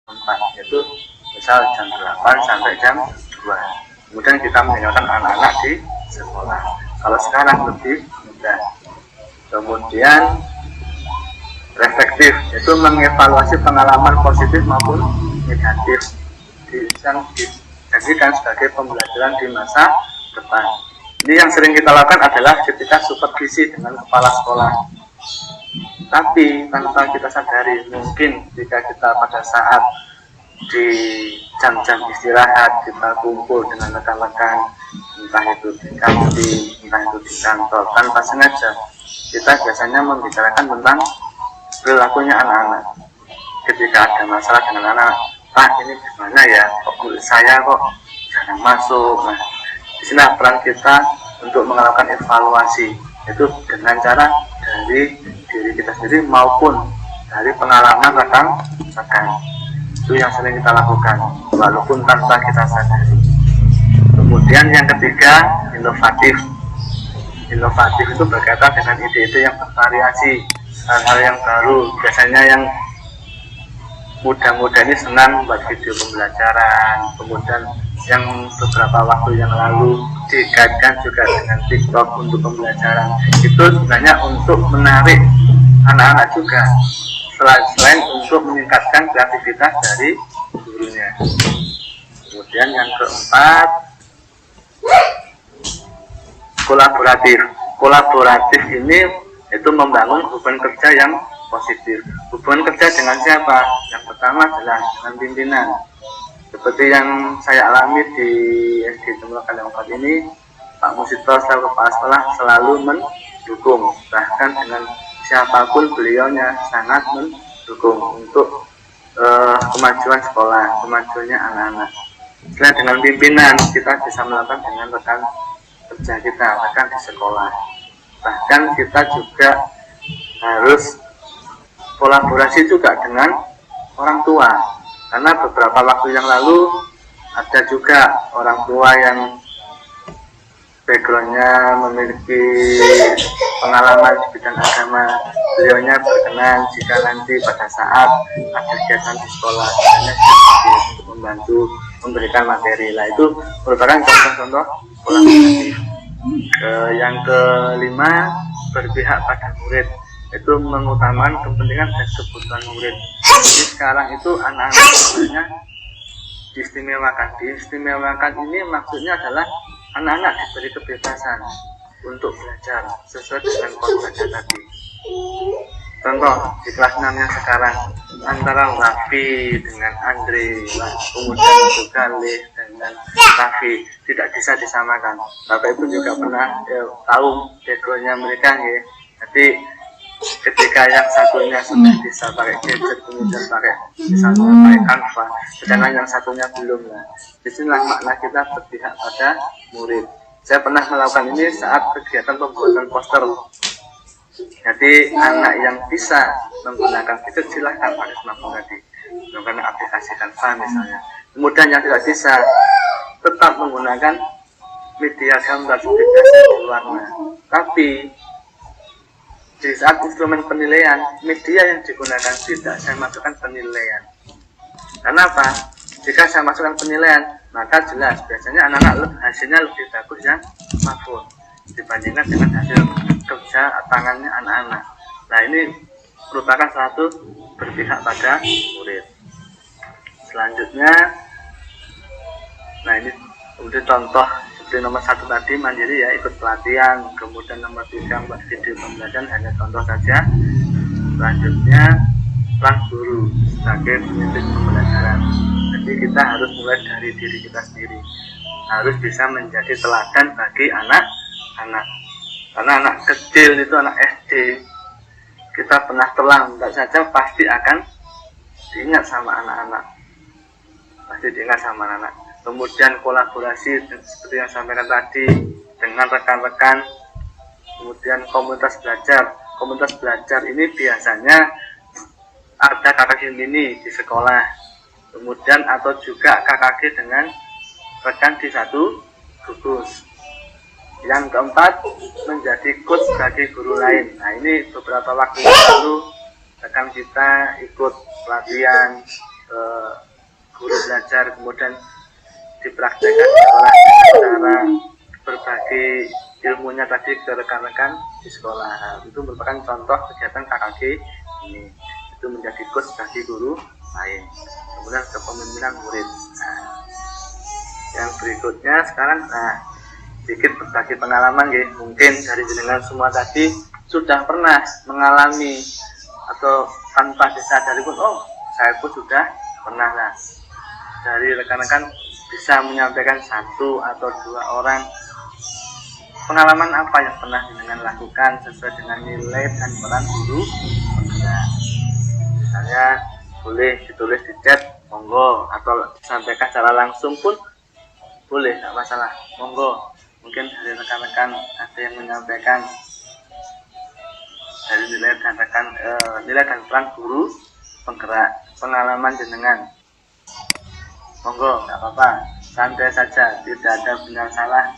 4, yaitu misal jam 8 sampai jam 2. Kemudian kita meninggalkan anak-anak di sekolah. Kalau sekarang lebih mudah. Kemudian reflektif, yaitu mengevaluasi pengalaman positif maupun negatif yang dijadikan sebagai pembelajaran di masa depan. Ini yang sering kita lakukan adalah ketika supervisi dengan kepala sekolah. Tapi tanpa kita sadari, mungkin jika kita pada saat di jam-jam istirahat kita kumpul dengan rekan-rekan, entah itu di kantin, entah itu di kantor, tanpa sengaja kita biasanya membicarakan tentang perilakunya anak-anak. Ketika ada masalah dengan anak, Pak ini gimana ya, kok saya kok jarang masuk. Nah, disinilah peran kita untuk melakukan evaluasi, itu dengan cara dari diri kita sendiri maupun dari pengalaman rekan-rekan. Itu yang sering kita lakukan, walaupun tanpa kita sadari. Kemudian yang ketiga, inovatif. Inovatif itu berkaitan dengan ide-ide yang bervariasi, hal-hal yang baru. Biasanya yang muda-muda ini senang membuat video pembelajaran. Kemudian yang beberapa waktu yang lalu dikaitkan juga dengan TikTok untuk pembelajaran. Itu sebenarnya untuk menarik anak-anak juga, selain untuk meningkatkan kreativitas dari gurunya. Kemudian yang keempat, kolaboratif. Kolaboratif ini itu membangun hubungan kerja yang positif. Hubungan kerja dengan siapa? Yang pertama adalah dengan pimpinan. Seperti yang saya alami di SD Cemoro Kaliang 4 ini, Pak Musito selaku kepala sekolah selalu mendukung. Bahkan dengan siapapun beliaunya sangat mendukung untuk kemajuan sekolah, kemajuannya anak-anak. Selain dengan pimpinan, kita bisa melakukan dengan rekan kerja kita, rekan di sekolah. Bahkan kita juga harus kolaborasi juga dengan orang tua, karena beberapa waktu yang lalu ada juga orang tua yang backgroundnya memiliki pengalaman di bidang agama. Beliaunya berkenan jika nanti pada saat ada kegiatan di sekolah, hanya untuk membantu memberikan materi. Lah itu merupakan contoh-contoh kolaboratif. Yang kelima, berpihak pada murid, itu mengutamakan kepentingan dan kebutuhan murid. Jadi sekarang itu anak-anak sebenarnya diistimewakan. Diistimewakan ini maksudnya adalah anak-anak diberi kebebasan untuk belajar sesuai dengan kodratnya tadi. Contoh di kelas 6-nya sekarang, antara Raffi dengan Andre, kemudian juga Lih dengan Raffi, tidak bisa disamakan. Bapak Ibu juga pernah tahu backgroundnya mereka ya. Jadi ketika yang satunya sudah bisa pakai gadget, kemudian misalnya pakai Canva, sedangkan yang satunya belum. Nah, disinilah makna kita berpihak pada murid. Saya pernah melakukan ini saat kegiatan pembuatan poster. Jadi anak yang bisa menggunakan gadget silahkan pakai smartphone tadi, menggunakan aplikasi Canva misalnya. Kemudian yang tidak bisa tetap menggunakan media gambar seperti warna. Tapi di saat instrumen penilaian, media yang digunakan tidak saya masukkan penilaian. Kenapa? Jika saya masukkan penilaian, maka jelas biasanya anak-anak hasilnya lebih bagus yang smartphone dibandingkan dengan hasil kerja tangannya anak-anak. Nah, ini merupakan satu berpihak pada murid. Selanjutnya, nah ini kemudian contoh seperti nomor 1 tadi, mandiri ya, ikut pelatihan. Kemudian nomor 3, buat video pembelajaran, hanya contoh saja. Selanjutnya, peran guru sebagai pemimpin pembelajaran. Jadi kita harus mulai dari diri kita sendiri, harus bisa menjadi teladan bagi anak-anak. Karena anak kecil itu, anak SD, kita pernah telang tidak saja pasti akan diingat sama anak-anak, pasti diingat sama anak-anak. Kemudian kolaborasi seperti yang sampaikan tadi dengan rekan-rekan. Kemudian komunitas belajar. Komunitas belajar ini biasanya ada KKG mini di sekolah, kemudian atau juga KKG dengan rekan di satu gugus. Yang keempat, menjadi coach bagi guru lain. Nah, ini beberapa waktu lalu rekan kita ikut pelatihan guru belajar, kemudian dipraktekkan di sekolah dengan cara berbagi ilmunya tadi ke rekan-rekan di sekolah. Nah, itu merupakan contoh kegiatan KKG ini. Itu menjadi coach bagi guru lain. Kemudian kepemimpinan murid. Nah, yang berikutnya sekarang, sedikit berbagi pengalaman ya. Mungkin dari jenengan semua tadi sudah pernah mengalami atau tanpa disadari pun, saya pun sudah pernah lah. Dari rekan-rekan bisa menyampaikan satu atau dua orang pengalaman apa yang pernah jenengan lakukan sesuai dengan nilai dan peran guru penggerak. Misalnya boleh ditulis di chat, monggo, atau disampaikan secara langsung pun boleh, tidak masalah, monggo. Mungkin dari rekan-rekan ada yang menyampaikan dari nilai dan peran guru penggerak, pengalaman jenengan, monggo, nggak apa-apa, santai saja, tidak ada benar salah.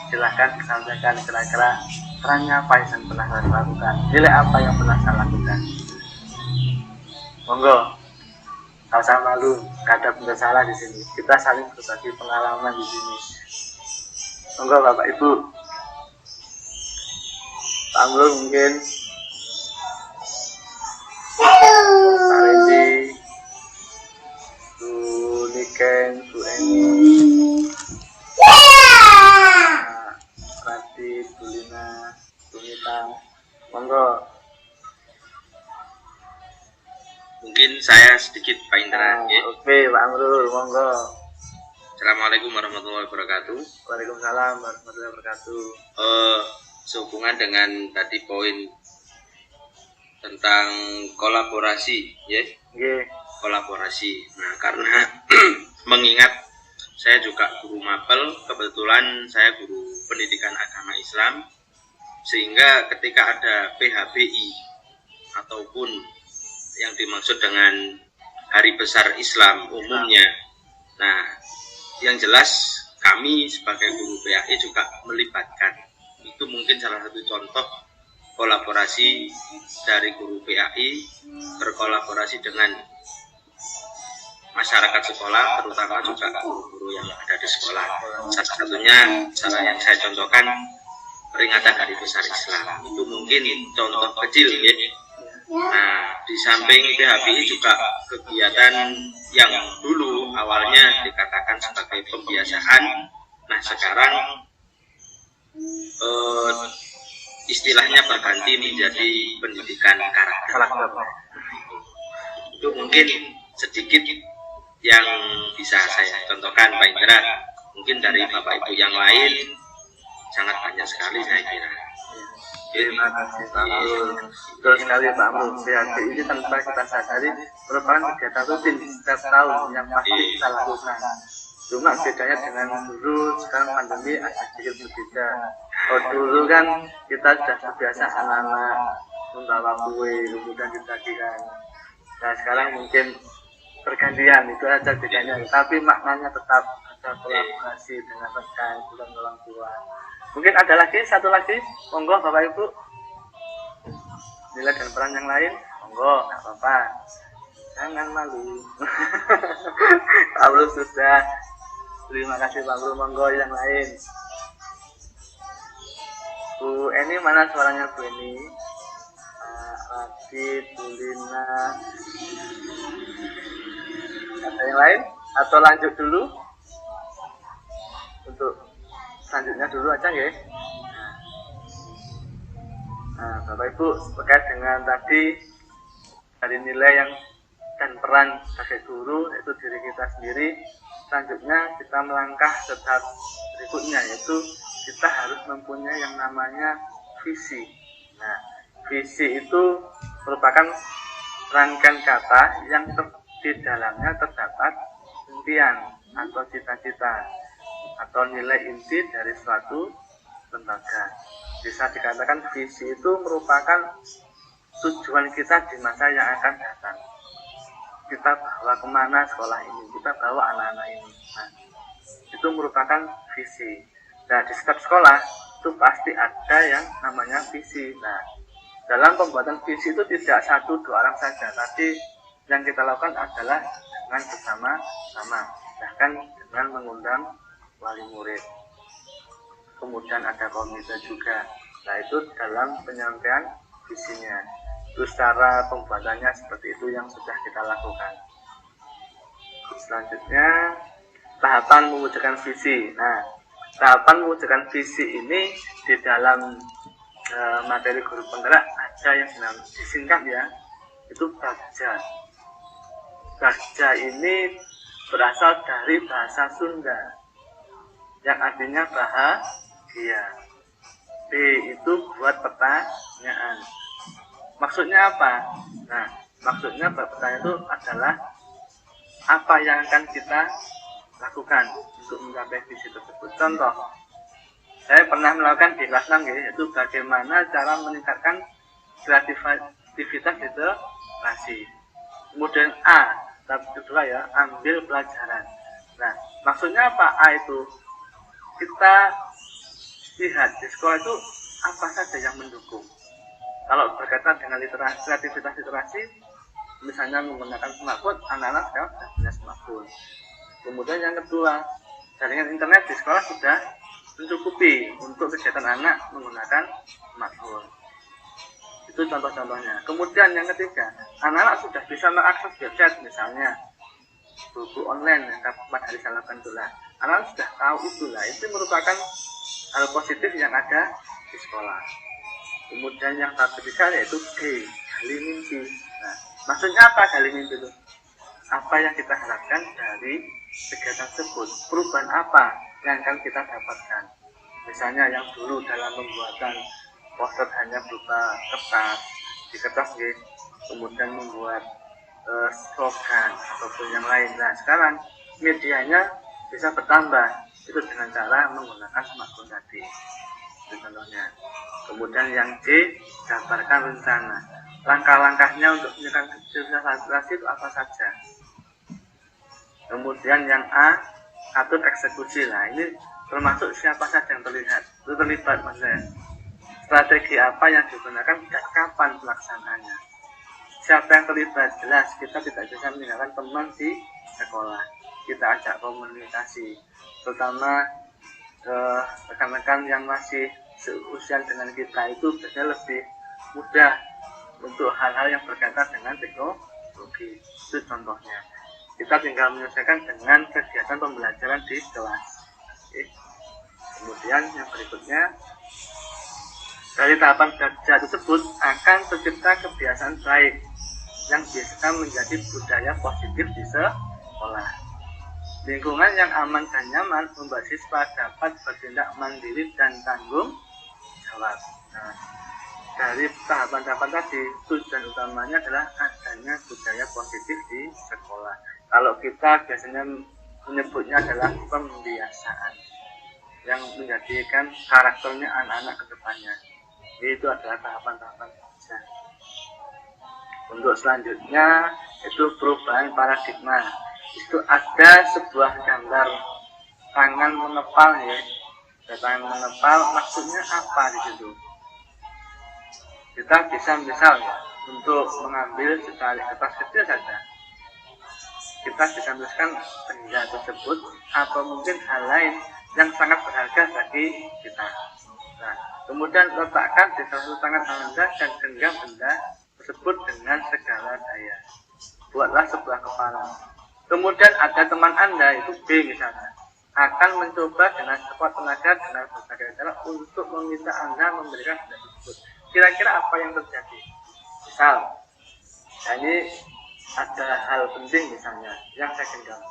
Silahkan disampaikan kira-kira perannya apa yang pernah saya lakukan, nilai apa yang pernah saya lakukan. Monggo, nggak usah malu, nggak ada benar salah di sini. Kita saling berbagi pengalaman di sini. Monggo Bapak Ibu, Pak Amrul mungkin, Pak Rendi, Bu Niken, Bu Eni, Radit, Bu Lina, Bu Nita, monggo. Mungkin saya sedikit Pak Indra. Oke, Pak Amrul, monggo. Assalamualaikum warahmatullahi wabarakatuh. Waalaikumsalam warahmatullahi wabarakatuh. Sehubungan dengan tadi poin tentang kolaborasi, ya. Kolaborasi. Nah, karena mengingat saya juga guru mapel, kebetulan saya guru pendidikan agama Islam, sehingga ketika ada PHBI ataupun yang dimaksud dengan Hari Besar Islam umumnya, nah, yang jelas kami sebagai guru PAI juga melibatkan. Itu mungkin salah satu contoh kolaborasi dari guru PAI berkolaborasi dengan masyarakat sekolah, terutama juga guru-guru yang ada di sekolah. Salah satunya, cara yang saya contohkan, peringatan Hari Besar Islam. Itu mungkin contoh kecil, ya. Nah, di samping PHBI juga kegiatan yang dulu awalnya dikatakan sebagai pembiasaan, nah sekarang istilahnya berganti menjadi pendidikan karakter. Itu mungkin sedikit yang bisa saya contohkan, Pak Indra. Mungkin dari Bapak Ibu yang lain sangat banyak sekali, saya kira. Terima kasih Pak Amrul. Betul sekali Pak Amrul. PHBI ini tanpa kita sadari merupakan kegiatan rutin setiap tahun yang pasti kita lakukan. Cuma bedanya dengan dulu, sekarang pandemi agak sedikit berbeda. Kalau dulu kan kita sudah terbiasa anak-anak membawa kue, kemudian dibagikan. Nah sekarang mungkin pergantian, itu aja bedanya. Tapi maknanya tetap ada kolaborasi dengan rekan dan orang tua. Mungkin ada lagi, satu lagi, monggo Bapak Ibu. Nilai dan peran yang lain, monggo, nggak apa-apa. Jangan malu. Pak Amrul sudah. Terima kasih Pak Amrul, monggo yang lain. Bu Eni, mana suaranya Bu Eni? Radit, Bu Lina. Ada yang lain? Atau lanjut dulu? Untuk selanjutnya dulu aja ya. Nah, Bapak Ibu, terkait dengan tadi dari nilai yang dan peran sebagai guru, yaitu diri kita sendiri, selanjutnya kita melangkah ke tahap berikutnya, yaitu kita harus mempunyai yang namanya visi. Nah, visi itu merupakan rangkaian kata yang di dalamnya terdapat impian atau cita-cita atau nilai inti dari suatu lembaga. Bisa dikatakan visi itu merupakan tujuan kita di masa yang akan datang. Kita bawa kemana sekolah ini, kita bawa anak-anak ini. Nah, itu merupakan visi. Nah, di setiap sekolah itu pasti ada yang namanya visi. Nah, dalam pembuatan visi itu tidak satu dua orang saja, tapi yang kita lakukan adalah dengan bersama-sama, bahkan dengan mengundang wali murid. Kemudian ada komite juga. Nah, itu dalam penyampaian visinya. Terus cara pembuatannya seperti itu yang sudah kita lakukan. Selanjutnya tahapan mewujudkan visi. Nah, tahapan mewujudkan visi ini di dalam materi guru penggerak ada yang disingkat ya, itu Bagja. Bagja ini berasal dari bahasa Sunda yang artinya bahagia. B itu buat pertanyaan. Maksudnya apa? Nah, maksudnya pertanyaan itu adalah apa yang akan kita lakukan untuk mencapai visi tersebut. Contoh, saya pernah melakukan di kelas 6 yaitu bagaimana cara meningkatkan kreativitas literasi. Kemudian A, tahap kedua ya, ambil pelajaran. Nah, maksudnya apa A itu? Kita lihat di sekolah itu apa saja yang mendukung. Kalau berkaitan dengan kreativitas literasi, misalnya menggunakan smartphone, anak-anak sekarang sudah punya smartphone. Kemudian yang kedua, jaringan internet di sekolah sudah mencukupi untuk kegiatan anak menggunakan smartphone. Itu contoh-contohnya. Kemudian yang ketiga, anak-anak sudah bisa mengakses website, misalnya buku online yang dapat dari salah bantulah. Anak-anak sudah tahu itulah. Itu merupakan hal positif yang ada di sekolah. Kemudian yang tahap ketiga yaitu G, gali mimpi. Nah, maksudnya apa gali mimpi itu? Apa yang kita harapkan dari kegiatan tersebut? Perubahan apa yang akan kita dapatkan? Misalnya yang dulu dalam pembuatan poster hanya berupa kertas, di kertas kemudian membuat slogan ataupun yang lain. Nah, sekarang medianya bisa bertambah, itu dengan cara menggunakan smartphone tadi. Itu contohnya. Kemudian yang C, gambarkan rencana. Langkah-langkahnya untuk menyelesaikan literasi itu apa saja. Kemudian yang A, atur eksekusi. Nah, ini termasuk siapa saja yang terlibat maksudnya. Strategi apa yang digunakan dan kapan pelaksanaannya. Siapa yang terlibat? Jelas kita tidak bisa meninggalkan teman di sekolah. Kita ajak komunikasi, terutama rekan-rekan yang masih seusia dengan kita itu biasanya lebih mudah untuk hal-hal yang berkaitan dengan teknologi. Itu contohnya. Kita tinggal menyelesaikan dengan kegiatan pembelajaran di kelas. Oke. Kemudian yang berikutnya, dari tahapan belajar tersebut akan tercipta kebiasaan baik yang bisa menjadi budaya positif di sekolah. Lingkungan yang aman dan nyaman membuat siswa dapat bertindak mandiri dan tanggung jawab. Nah, dari tahapan-tahapan tadi, tujuan utamanya adalah adanya budaya positif di sekolah. Kalau kita biasanya menyebutnya adalah pembiasaan yang menjadikan karakternya anak-anak ke depannya. Itu adalah tahapan-tahapan saja. Untuk selanjutnya itu perubahan paradigma. Itu ada sebuah gambar tangan mengepal ya. Tangan mengepal maksudnya apa di situ? Kita bisa misal ya, untuk mengambil secari kertas kecil saja. Kita bisa menuliskan benda tersebut atau mungkin hal lain yang sangat berharga bagi kita. Nah, kemudian letakkan di salah satu tangan Anda dan genggam benda tersebut dengan segala daya. Buatlah sebuah kepala. Kemudian ada teman Anda, itu B misalnya, akan mencoba dengan sekuat tenaga dengan berbagai cara untuk meminta Anda memberikan benda tersebut. Kira-kira apa yang terjadi? Misal, ini ada hal penting misalnya yang saya genggam.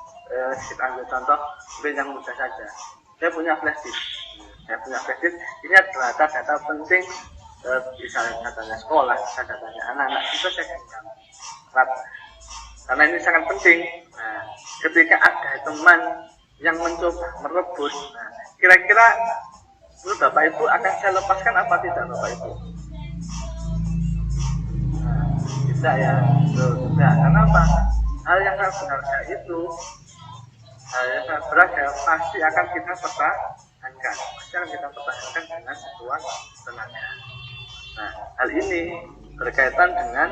Kita ambil contoh yang mudah saja. Saya punya flash disk. Ini adalah data penting, misalnya datanya sekolah, datanya anak-anak, itu saya genggam. Karena ini sangat penting. Nah, ketika ada teman yang mencoba merebut, nah, kira-kira menurut Bapak Ibu akan saya lepaskan apa tidak Bapak Ibu? Nah, tidak ya, tidak. Karena apa? Hal yang sangat berharga itu, hal yang sangat berharga pasti akan kita pertahankan, dengan sekuat tenaga. Nah, hal ini berkaitan dengan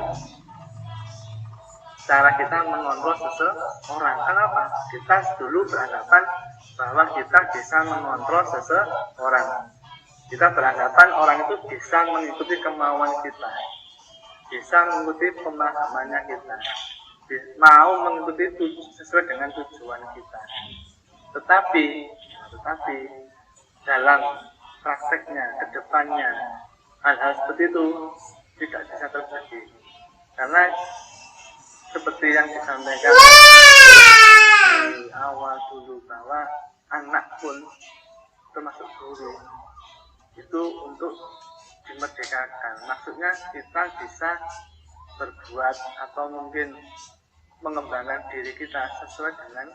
cara kita mengontrol seseorang. Kenapa? Kita dulu beranggapan bahwa kita bisa mengontrol seseorang. Kita beranggapan orang itu bisa mengikuti kemauan kita, bisa mengikuti pemahamannya kita, mau mengikuti sesuai dengan tujuan kita. Tetapi dalam prakteknya, kedepannya, hal-hal seperti itu tidak bisa terjadi. Karena seperti yang disampaikan di awal dulu, bahwa anak pun termasuk guru itu untuk dimerdekakan. Maksudnya kita bisa berbuat atau mungkin mengembangkan diri kita sesuai dengan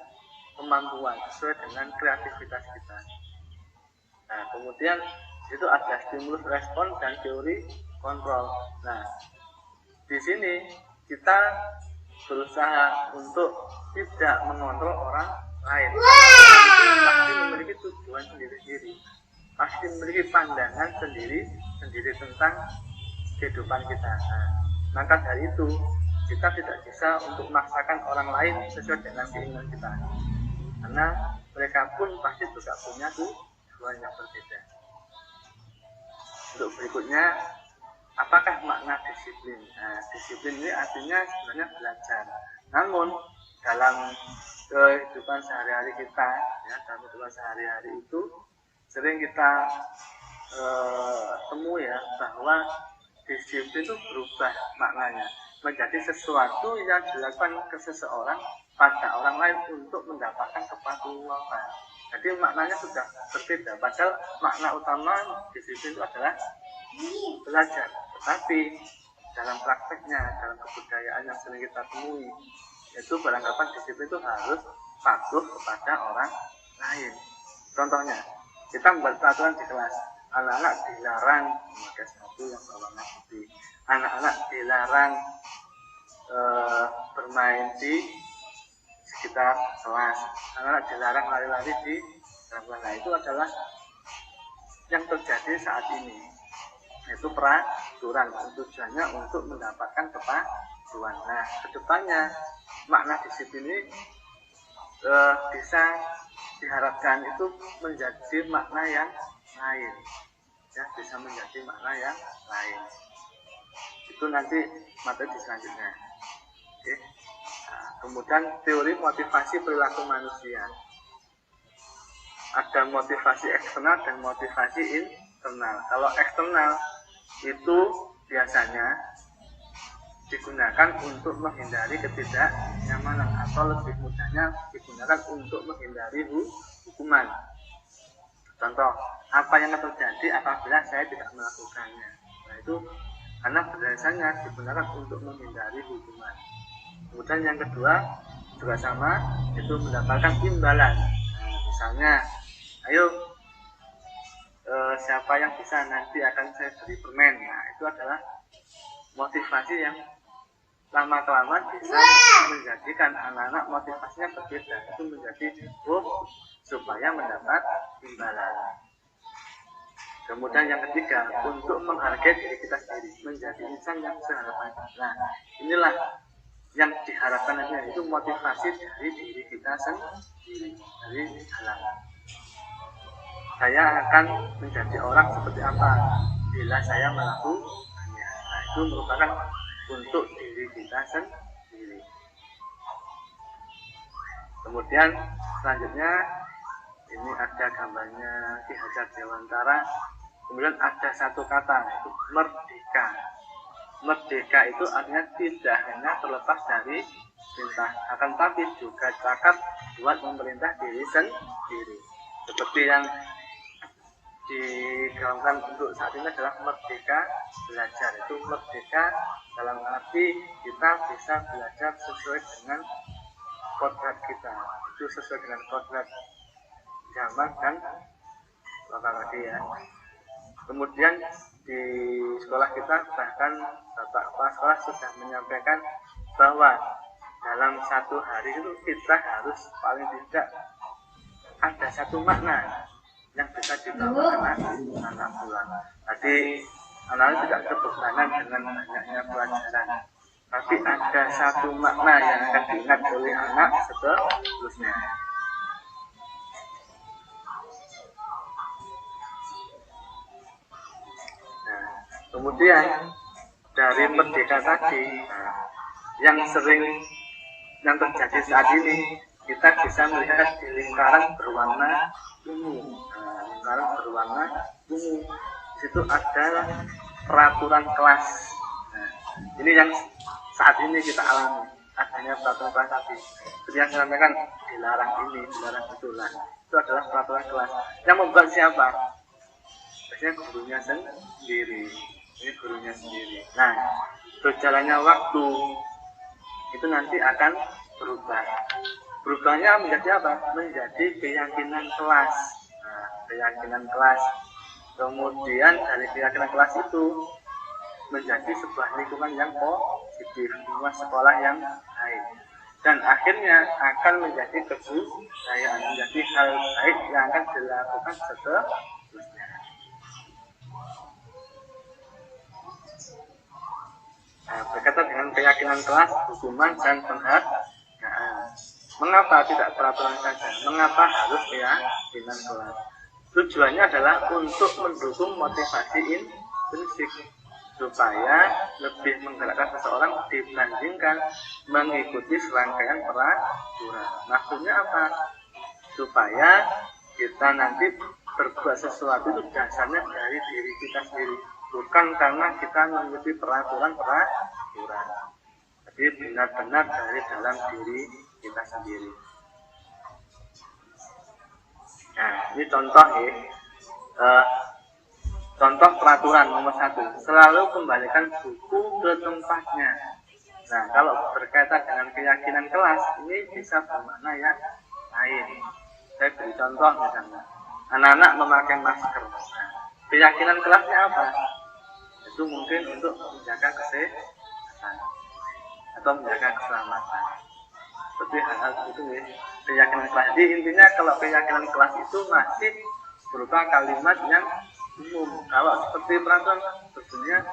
kemampuan, sesuai dengan kreativitas kita. Nah, kemudian itu ada stimulus respon dan teori kontrol. Nah, di sini kita berusaha untuk tidak mengontrol orang lain. Karena pasti memiliki tujuan sendiri-sendiri, pasti memiliki pandangan sendiri tentang kehidupan kita. Nah, maka dari itu kita tidak bisa untuk memaksakan orang lain sesuai dengan keinginan kita, karena mereka pun pasti juga punya tujuan yang berbeda. Untuk berikutnya, apakah makna disiplin? Nah, disiplin ini artinya sebenarnya belajar. Namun dalam kehidupan sehari-hari kita, ya, dalam kehidupan sehari-hari itu sering kita temui ya, bahwa disiplin itu berubah maknanya menjadi sesuatu yang dilakukan ke seseorang pada orang lain untuk mendapatkan kepatuhan. Jadi maknanya sudah berbeda. Padahal makna utama disiplin itu adalah belajar. Tetapi dalam prakteknya, dalam kebudayaan yang sering kita temui, itu beranggapan disiplin itu harus patuh kepada orang lain. Contohnya, kita membuat peraturan di kelas, anak-anak dilarang memakai sepatu yang berwarna putih, anak-anak dilarang bermain di sekitar kelas, anak-anak dilarang lari-lari di dalam kelas. Nah, itu adalah yang terjadi saat ini, yaitu peraturan, tujuannya untuk mendapatkan kepatuhan. Nah, kedepannya makna disiplin ini bisa diharapkan itu menjadi makna yang lain, ya, bisa menjadi makna yang lain. Itu nanti materi selanjutnya. Oke. Nah, kemudian teori motivasi perilaku manusia. Ada motivasi eksternal dan motivasi internal. Kalau eksternal itu biasanya digunakan untuk menghindari ketidaknyamanan, atau lebih mudahnya digunakan untuk menghindari hukuman. Contoh, apa yang terjadi apabila saya tidak melakukannya? Nah, itu karena berdasarnya digunakan untuk menghindari hukuman. Kemudian yang kedua juga sama, itu mendapatkan imbalan. Nah, misalnya, ayo siapa yang bisa nanti akan saya beri permen. Nah, itu adalah motivasi yang lama-kelamaan bisa menjadikan anak-anak motivasinya berbeda. Itu menjadi supaya mendapat imbalan. Kemudian yang ketiga, untuk menghargai diri kita sendiri, menjadi insan yang seharapan. Nah, inilah yang diharapkan nanti, itu motivasi dari diri kita sendiri, dari dalam. Saya akan menjadi orang seperti apa bila saya melakukannya. Nah, itu merupakan untuk diri kita sendiri. Kemudian selanjutnya ini ada gambarnya Ki Hajar Dewantara. Kemudian ada satu kata, itu merdeka. Merdeka itu artinya tidak hanya terlepas dari perintah, akan tapi juga cakap buat memerintah diri sendiri. Seperti yang digaungkan untuk saat ini adalah merdeka belajar. Itu merdeka dalam arti kita bisa belajar sesuai dengan kodrat kita, itu sesuai dengan kodrat zaman dan lokal tadi ya. Kemudian di sekolah kita, bahkan Bapak Kepala Sekolah sudah menyampaikan bahwa dalam satu hari itu kita harus paling tidak ada satu makna yang bisa dibawa anak pulang. Jadi anak-anak tidak kebebanan dengan banyaknya pelajaran. tapi ada satu makna yang akan diingat oleh anak seterusnya. Nah, kemudian dari merdeka tadi, yang terjadi saat ini, kita bisa melihat di lingkaran berwarna ungu. Lingkaran berwarna ungu, di situ ada peraturan kelas. Nah, ini yang saat ini kita alami, adanya peraturan kelas tadi. Seperti yang saya sampaikan, dilarang ini, dilarang itulah. Itu adalah peraturan kelas. Yang membuat siapa? Biasanya gurunya sendiri. Ini gurunya sendiri. Nah, berjalannya waktu itu nanti akan berubah. Berubahnya menjadi apa? Menjadi keyakinan kelas. Nah, keyakinan kelas. Kemudian dari keyakinan kelas itu menjadi sebuah lingkungan yang positif, lingkungan sekolah yang baik, dan akhirnya akan menjadi kebudayaan, menjadi hal baik yang akan dilakukan seterusnya. Nah, berkaitan dengan keyakinan kelas, hukuman dan penghargaan. Mengapa tidak peraturan saja? Mengapa harus keyakinan kelas? Tujuannya adalah untuk mendukung motivasi intrinsik, supaya lebih menggerakkan seseorang dibandingkan mengikuti serangkaian peraturan. Maksudnya apa? Supaya kita nanti berbuat sesuatu itu dasarnya dari diri kita sendiri, bukan karena kita mengikuti peraturan. Jadi benar-benar dari dalam diri kita sendiri. Nah, ini contoh ya. Contoh peraturan nomor 1, selalu kembalikan buku ke tempatnya. Nah, kalau berkaitan dengan keyakinan kelas, ini bisa bermakna yang lain. Saya beri contoh misalnya, anak-anak memakai masker. Nah, keyakinan kelasnya apa? Itu mungkin untuk menjaga kesehatan atau menjaga keselamatan. Seperti hal-hal itu ya, keyakinan kelas. Jadi intinya kalau keyakinan kelas itu masih berupa kalimat yang umum. Kalau seperti peraturan tentunya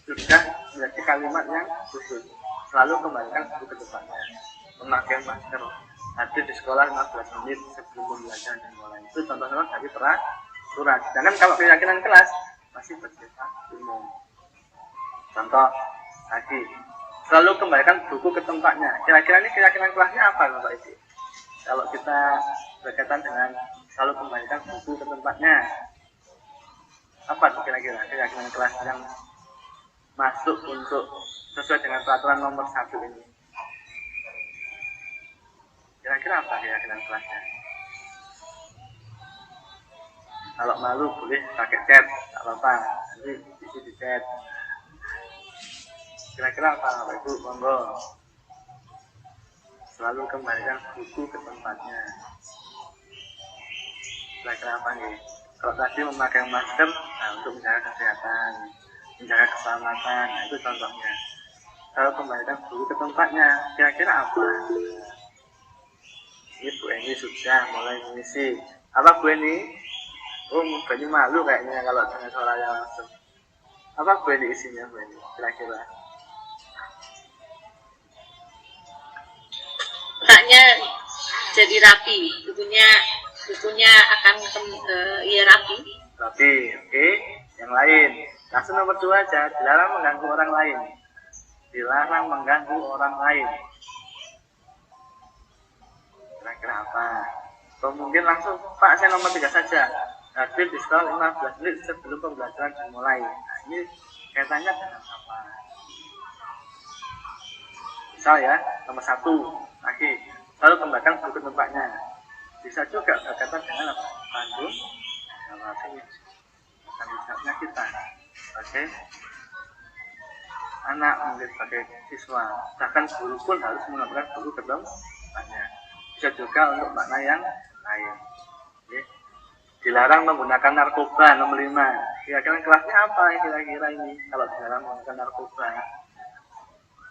sudah menjadi kalimat yang khusus. Selalu kembalikan buku ke depannya, memakai masker, hadir di sekolah 15 menit sebelum pembelajaran dimulai. Itu contoh-contoh dari peraturan. Sedangkan kalau keyakinan kelas masih bersifat umum. Contoh lagi, selalu kembalikan buku ke tempatnya. Kira-kira ini keyakinan kelasnya apa, Bapak Ibu? Kalau kita berkaitan dengan selalu kembalikan buku ke tempatnya, apa kira-kira keyakinan kelas yang masuk untuk sesuai dengan peraturan nomor 1 ini? Kira-kira apa keyakinan kelasnya? Kalau malu boleh pakai cat, tak apa-apa, nanti isi di cat. Kira-kira apa, Bapak Ibu? Monggo. Selalu kembalikan buku ke tempatnya. Kira-kira apa nih? Kalau tadi memakai masker, nah, untuk menjaga kesehatan, menjaga keselamatan, nah itu contohnya. Kalau kembalikan buku ke tempatnya, kira-kira apa? Ini Bu Eni sudah mulai mengisi. Apa Bu Eni? Oh, Bu Eni malu kayaknya kalau dengan suaranya langsung. Apa Bu Eni isinya, Bu Eni? Kira-kira? Otaknya jadi rapi, bukunya akan rapi. Rapi, oke. Yang lain, langsung nomor 2 aja. Dilarang mengganggu orang lain. Dilarang mengganggu orang lain. Kira-kira apa? Atau mungkin langsung, Pak, saya nomor 3 saja. Hadir di sekolah 15 menit sebelum pembelajaran dimulai. Nah, ini kaitannya dengan apa? Misal ya, nomor 1 lagi, selalu kembalikan buku tempatnya. Bisa juga berkaitan dengan apa? Tanggung jawabnya kita sebagai anak, mungkin sebagai siswa. Bahkan guru pun harus mengembalikan buku ke tempatnya. Bisa juga untuk makna yang lain. Oke. Dilarang menggunakan narkoba, nomor 5. Kira-kira kelasnya apa kira-kira ini kalau dilarang menggunakan narkoba?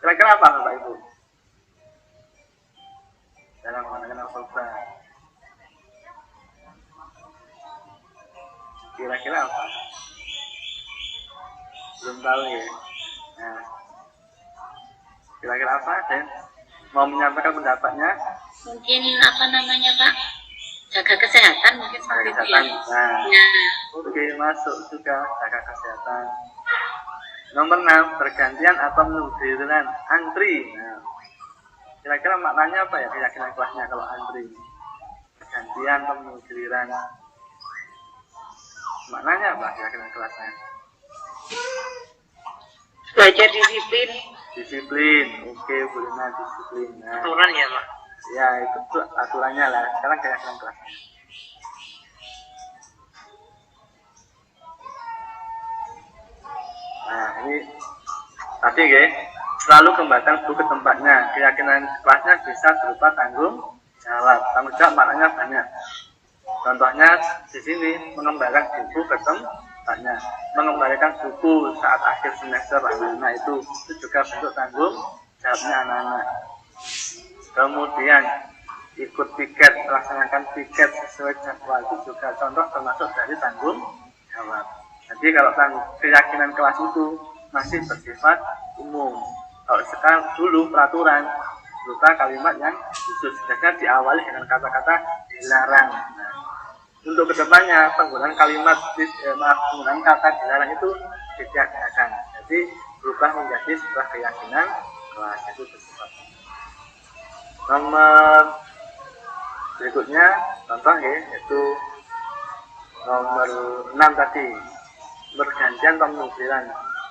Kira-kira apa, Bapak Ibu? Dilarang menggunakan narkoba. Kira-kira apa? Belum tahu ya. Nah, Kira-kira apa, Den? Mau menyampaikan pendapatnya? Mungkin apa namanya Pak? Jaga kesehatan mungkin Jaga seperti itu kesehatan. ya. Nah, Nah, oke, masuk juga jaga kesehatan. Nomor 6, bergantian atau menunggu giliran antri. Nah, kira-kira maknanya apa ya keyakinan kelasnya kalau antri? Bergantian atau menunggu giliran. Maknanya apa keyakinan kelasnya? belajar disiplin. Disiplin. Oke, Bu Lina, disiplin. Nah, Aturan ya Pak. ya itu tuh aturannya lah. Sekarang keyakinan kelasnya. Nah, ini tadi ya, selalu kembalikan buku ke tempatnya. Keyakinan kelasnya bisa berupa tanggung jawab. Tanggung jawab maknanya banyak. Contohnya di sini mengembalikan buku ke tempatnya, mengembalikan buku saat akhir semester anak-anak itu juga bentuk tanggung jawabnya anak-anak. Kemudian ikut piket, melaksanakan piket sesuai jadwal itu juga contoh termasuk dari tanggung jawab. Jadi kalau keyakinan kelas itu masih bersifat umum. Kalau sekarang dulu peraturan berupa kalimat yang khusus, biasanya diawali dengan kata-kata dilarang. Nah, untuk kedepannya penggunaan penggunaan kata dilarang itu ditiadakan. Jadi berubah menjadi sebuah keyakinan kelas itu bersifat. Nomor berikutnya contoh ya, yaitu nomor 6 tadi, bergantian atau menungguan.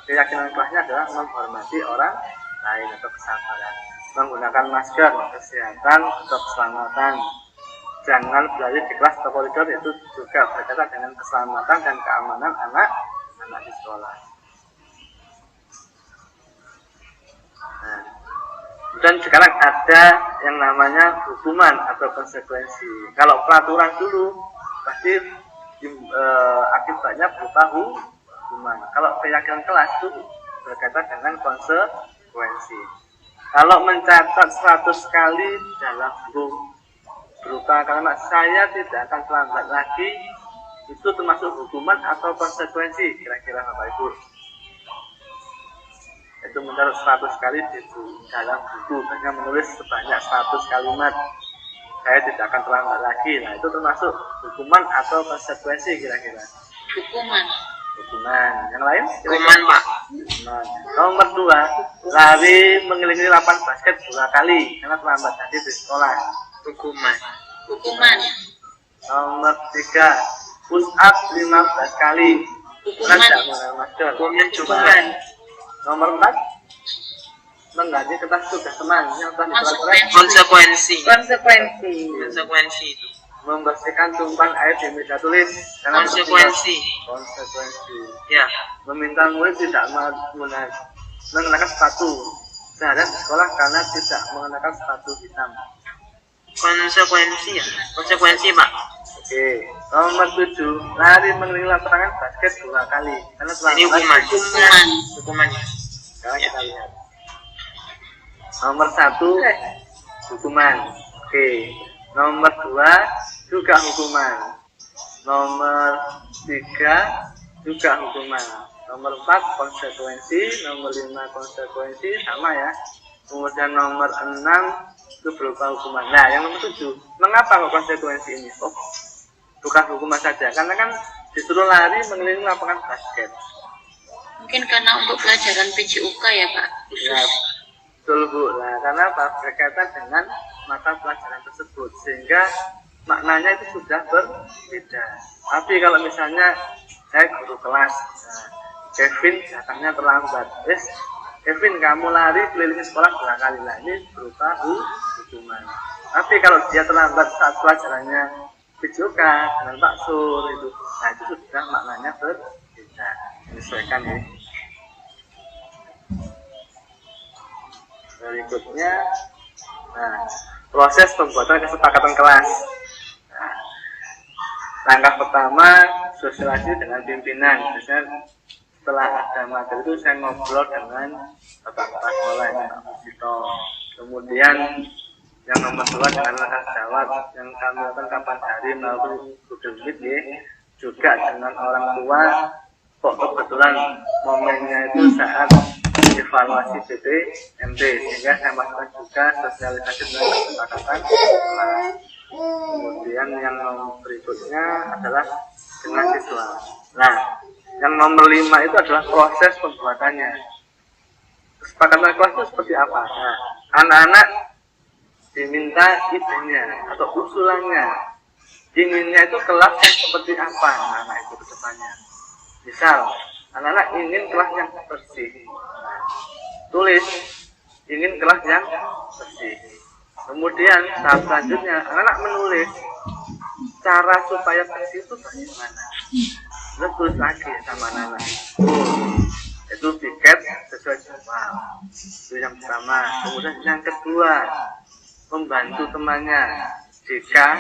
Keyakinan kelasnya adalah menghormati orang lain atau kesabaran, menggunakan masker, kesehatan atau keselamatan, jangan berlari di kelas atau koridor, itu juga berkaitan dengan keselamatan dan keamanan anak-anak di sekolah. Nah, dan sekarang ada yang namanya hukuman atau konsekuensi. Kalau peraturan dulu pasti akibatnya berupa hukuman. Kalau keyakinan kelas itu berkaitan dengan konsekuensi. Kalau mencatat 100 kali dalam buku berupa kalimat saya tidak akan terlambat lagi, itu termasuk hukuman atau konsekuensi kira-kira Bapak Ibu? Itu mencatat 100 kali di dalam buku, hanya menulis sebanyak 100 kalimat saya tidak akan terlambat lagi. Nah, itu termasuk hukuman atau konsekuensi kira-kira? Hukuman. Yang lain? Hukuman Pak. Hukuman. Nomor 2, lari mengelilingi lapangan basket 2 kali karena terlambat tadi di sekolah. Hukuman. Nomor 3, push up 15 kali karena tidak menggunakan masker. Hukuman. Nomor 4, mengganti kertas tugas teman yang telah diperlukan. Konsekuensi itu. Membersihkan tumpahan air di meja tulis karena konsekuensi. Ya. Meminta murid tidak mengenakan sepatu seharian di sekolah karena tidak mengenakan sepatu hitam. Konsekuensi Pak. Oke. Nomor 7, lari mengelilingi lapangan basket 2 kali karena terlambat. Hukumannya. Sekarang kita lihat. Nomor 1, hukuman. Oke. Nomor 2 juga hukuman. Nomor 3 juga hukuman. Nomor 4 konsekuensi. Nomor 5 konsekuensi, sama ya. Kemudian nomor 6 itu berupa hukuman. Nah, yang nomor 7, mengapa kok konsekuensi ini? Oh, bukan hukuman saja, karena kan disuruh lari mengelilingi lapangan basket. Mungkin karena untuk pelajaran PJUK ya Pak, khusus. Ya, betul Bu. Nah, karena apa? Berkaitan dengan mata pelajaran tersebut, sehingga maknanya itu sudah berbeda. Tapi kalau misalnya saya guru kelas, nah, Kevin datangnya terlambat, Kevin kamu lari keliling sekolah 2 kali, lah ini berupa hukuman. Tapi kalau dia terlambat saat pelajarannya PJUK dengan Pak Sur itu, nah itu sudah maknanya berbeda. Menyesuaikan ya. Berikutnya, nah, proses pembuatan kesepakatan kelas. Nah, langkah pertama, sosialisasi dengan pimpinan. Biasanya setelah ada materi itu saya ngobrol dengan Bapak Kepala Sekolah, Pak Musito. Kemudian yang nomor 2 dengan langkah jawab yang kami lakukan kapan hari melalui Google Meet ya. Juga dengan orang tua, kok kebetulan momennya itu saat evaluasi BPMT, sehingga saya masukkan juga sosialisasi tentang kesepakatan kelas. Kemudian yang nomor berikutnya adalah dengan siswa. Nah, yang nomor 5 itu adalah proses pembuatannya. Kesepakatan kelas itu seperti apa? Nah, anak-anak diminta idenya atau usulannya, inginnya itu kelas yang seperti apa anak-anak itu ke depannya. Misal, anak-anak ingin kelas yang bersih. Nah, tulis ingin kelas yang bersih. Kemudian tahap selanjutnya anak-anak menulis cara supaya bersih itu bagaimana. Terus tulis lagi sama anak-anak. Itu tiket sesuai jadwal. Itu yang pertama. Kemudian yang kedua, membantu temannya jika,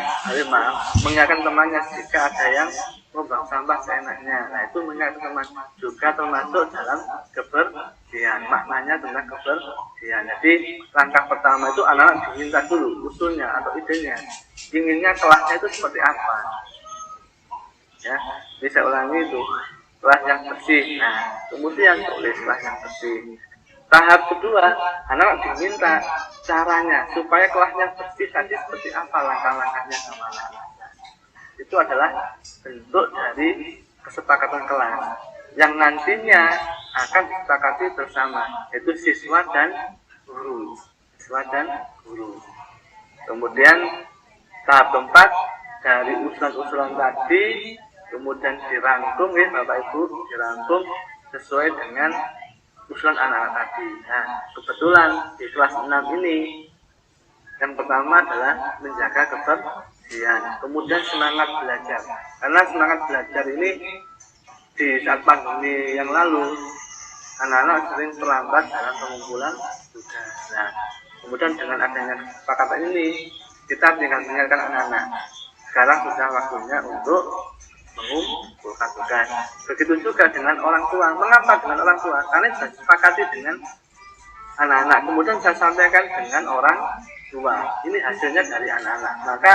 mengingatkan temannya jika ada yang membuang sampah seenaknya. Nah, itu mengingatkan teman juga termasuk dalam kebersihan. Maknanya tentang kebersihan. Jadi langkah pertama itu anak-anak diminta dulu usulnya atau idenya, inginnya kelasnya itu seperti apa. Ya, bisa ulangi itu kelas yang bersih. Nah, kemudian tulis kelas yang bersih. Tahap kedua, anak-anak diminta caranya supaya kelasnya bersih tadi seperti apa, langkah-langkahnya sama anak-anak. Itu adalah bentuk dari kesepakatan kelas yang nantinya akan disepakati bersama, yaitu siswa dan guru. Kemudian tahap keempat, dari usulan-usulan tadi kemudian dirangkum, ya Bapak Ibu, dirangkum sesuai dengan usulan anak-anak tadi. Nah, kebetulan di kelas 6 ini yang pertama adalah menjaga kebersihan, kemudian semangat belajar. Karena semangat belajar ini di saat pandemi yang lalu anak-anak sering terlambat dalam pengumpulan tugas. Nah, kemudian dengan adanya kesepakatan ini kita tinggal mengingatkan anak-anak, sekarang sudah waktunya untuk mengumpulkan tugas. Begitu juga dengan orang tua. Mengapa dengan orang tua? Karena sudah disepakati dengan anak-anak. Kemudian saya sampaikan dengan orang tua. Ini hasilnya dari anak-anak. Maka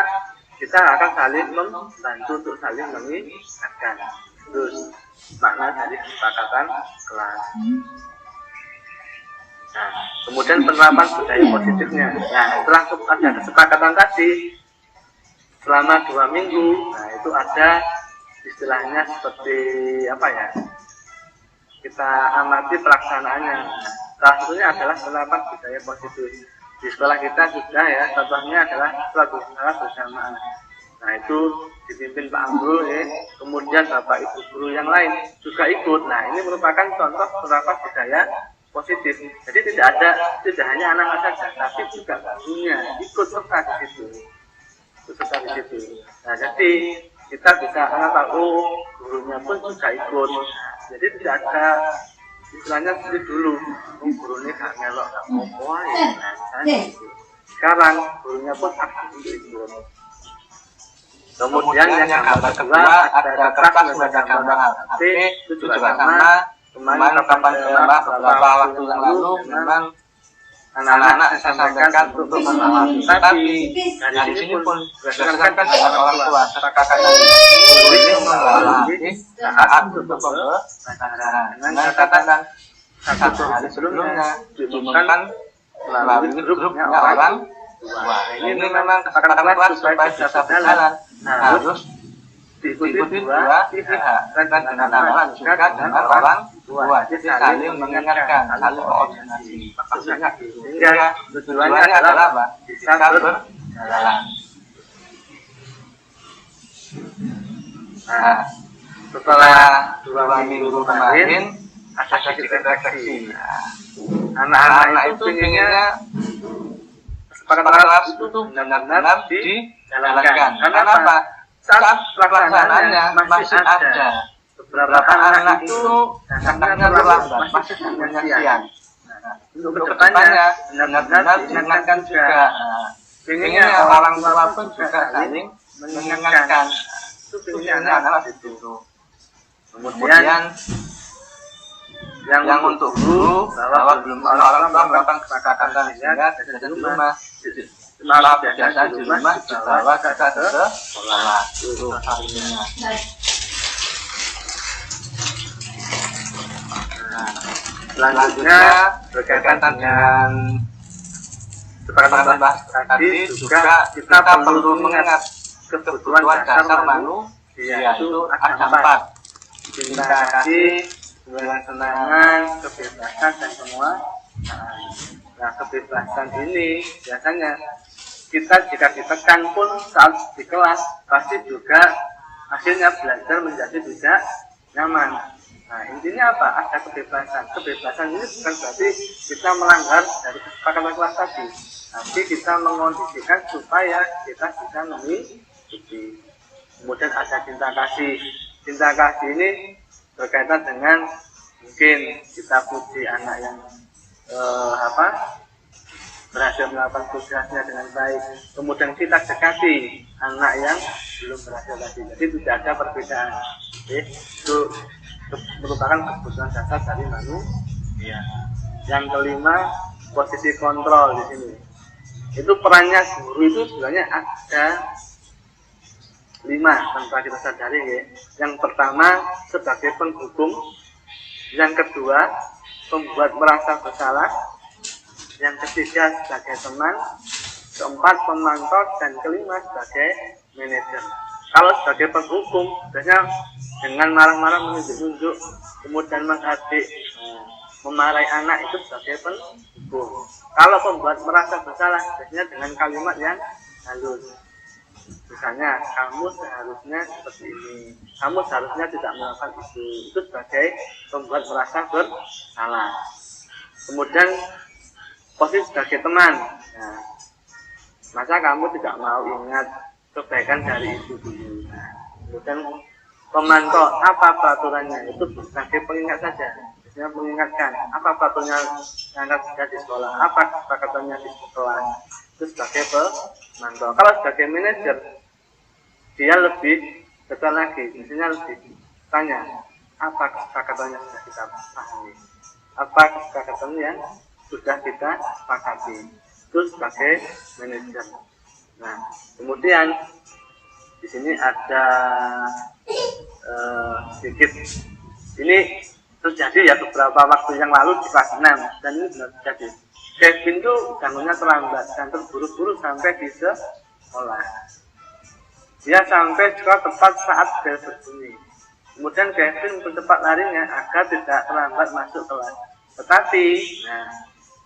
kita akan saling membantu untuk saling mengingatkan. Terus makna dari kesepakatan kelas. Nah, kemudian penerapan budaya positifnya. Nah, setelah ada kesepakatan tadi selama 2 minggu, nah itu ada istilahnya seperti apa ya, kita amati pelaksanaannya. Salah satunya adalah penerapan budaya positif. Di sekolah kita sudah ya, contohnya adalah sholat berjamaah. Nah, itu dipimpin Pak Amrul, ya. Kemudian Bapak Ibu guru yang lain juga ikut. Nah, ini merupakan contoh penerapan budaya positif. Jadi tidak hanya anak-anak saja, tapi juga gurunya ikut serta di situ. Nah, jadi kita bisa tahu gurunya pun juga ikut. Jadi tidak ada istilahnya seperti dulu, guru ini gak ngelok, gak mau ya. Nah, misalnya gitu. Sekarang gurunya pun aktif untuk ikut. Kemudian yang gambar kedua ada kertas membaca gambar HP, itu juga sama. Kemarin beberapa waktu yang lalu memang anak-anak saya sampaikan untuk memahami, tapi dari sini pun berdasarkan dengan orang tua kesepakatan ini memahami saat untuk pembelajaran dengan catatan satu hari sebelumnya diumumkan melalui grupnya orang tua. Ini memang kesepakatan supaya bisa berjalan harus diikuti dua pihak, dan dengan anak juga dengan orang tua. Jadi saling mengingatkan, saling koordinasi. Sehingga tujuannya adalah apa? Bisa berjalan. Nah, setelah 2 minggu kemarin ada sedikit refleksi. Anak-anak itu pengennya kesepakatan kelas itu benar-benar dijalankan. Karena apa? Saat pelaksanaannya masih ada beberapa anak itu datangnya terlambat, masih siang. Untuk kedepannya benar-benar diingatkan juga. Pengennya orang tua pun juga saling mengingatkan. Itu pengennya anak itu. Kemudian yang untuk guru bahwa belum orang tua melakukan kesepakatan sehingga dari rumah. Malah biasa di rumah dibawa ke sekolah. Itu hasilnya. Selanjutnya berkaitan dengan seperti tadi juga kita perlu mengingat kebutuhan dasar manusia itu ada 4: cinta kasih, kesenangan, kebebasan, dan semua. Nah, kebebasan ini biasanya kita jika ditekan pun saat di kelas pasti juga hasilnya belajar menjadi tidak nyaman. Nah, intinya apa? Ada kebebasan. Kebebasan ini bukan berarti kita melanggar dari kesepakatan kelas tadi, tapi kita mengkondisikan supaya kita bisa mengikuti. Kemudian ada cinta kasih. Cinta kasih ini berkaitan dengan mungkin kita puji anak yang berhasil melakukan tugasnya dengan baik, kemudian kita dekati anak yang belum berhasil tadi. Jadi tidak ada perbedaan. Itu merupakan kebutuhan dasar dari manusia. Yang kelima, posisi kontrol di sini. Itu perannya guru itu sebenarnya ada 5 tanpa kita sadari ya. Yang pertama sebagai penghukum, yang kedua pembuat merasa bersalah, yang ketiga sebagai teman, keempat pemantau, dan kelima sebagai manajer. Kalau sebagai penghukum biasanya dengan marah-marah menunjuk-nunjuk, kemudian mengadik, memarahi anak, itu sebagai penghukum. Kalau pembuat merasa bersalah biasanya dengan kalimat yang halus. Misalnya, kamu seharusnya seperti ini, kamu seharusnya tidak melakukan itu sebagai pembuat merasa bersalah. Kemudian posisi sebagai teman, nah, masa kamu tidak mau ingat kebaikan dari itu dulu. Nah, kemudian pemantau, apa peraturannya, itu sebagai pengingat saja. Biasanya mengingatkan apa peraturannya yang ada di sekolah, apa kesepakatannya di sekolah, itu sebagai pemantau. Kalau sebagai manajer, dia lebih detail lagi, misalnya lebih tanya apa kesepakatannya sudah kita pahami, apa kesepakatannya yang sudah kita sepakati, itu sebagai manajer. Nah, kemudian di sini ada sedikit, ini terjadi ya beberapa waktu yang lalu di kelas 6, dan ini benar terjadi. Kevin tuh bangunnya terlambat dan terburu-buru sampai di sekolah. Dia sampai sekolah tepat saat bel berbunyi. Kemudian Kevin mempercepat larinya agar tidak terlambat masuk kelas. Tetapi, nah,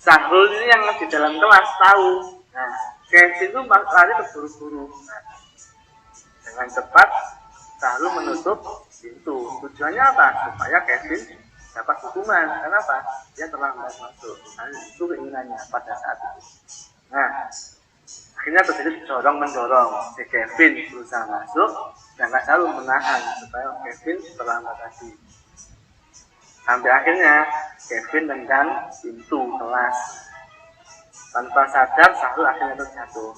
Sahrul ini yang di dalam kelas tahu. Nah, Kevin itu lari terburu-buru. Nah, dengan cepat Sahrul menutup pintu. Tujuannya apa? Supaya Kevin dapat hukuman. Kenapa? Dia terlambat masuk. Nah, itu keinginannya pada saat itu. Nah, akhirnya terjadi dorong-mendorong. Si Kevin berusaha masuk, dan Sahrul menahan supaya Kevin terlambat tadi. Sampai akhirnya Kevin tendang pintu kelas. Tanpa sadar Sahrul akhirnya terjatuh.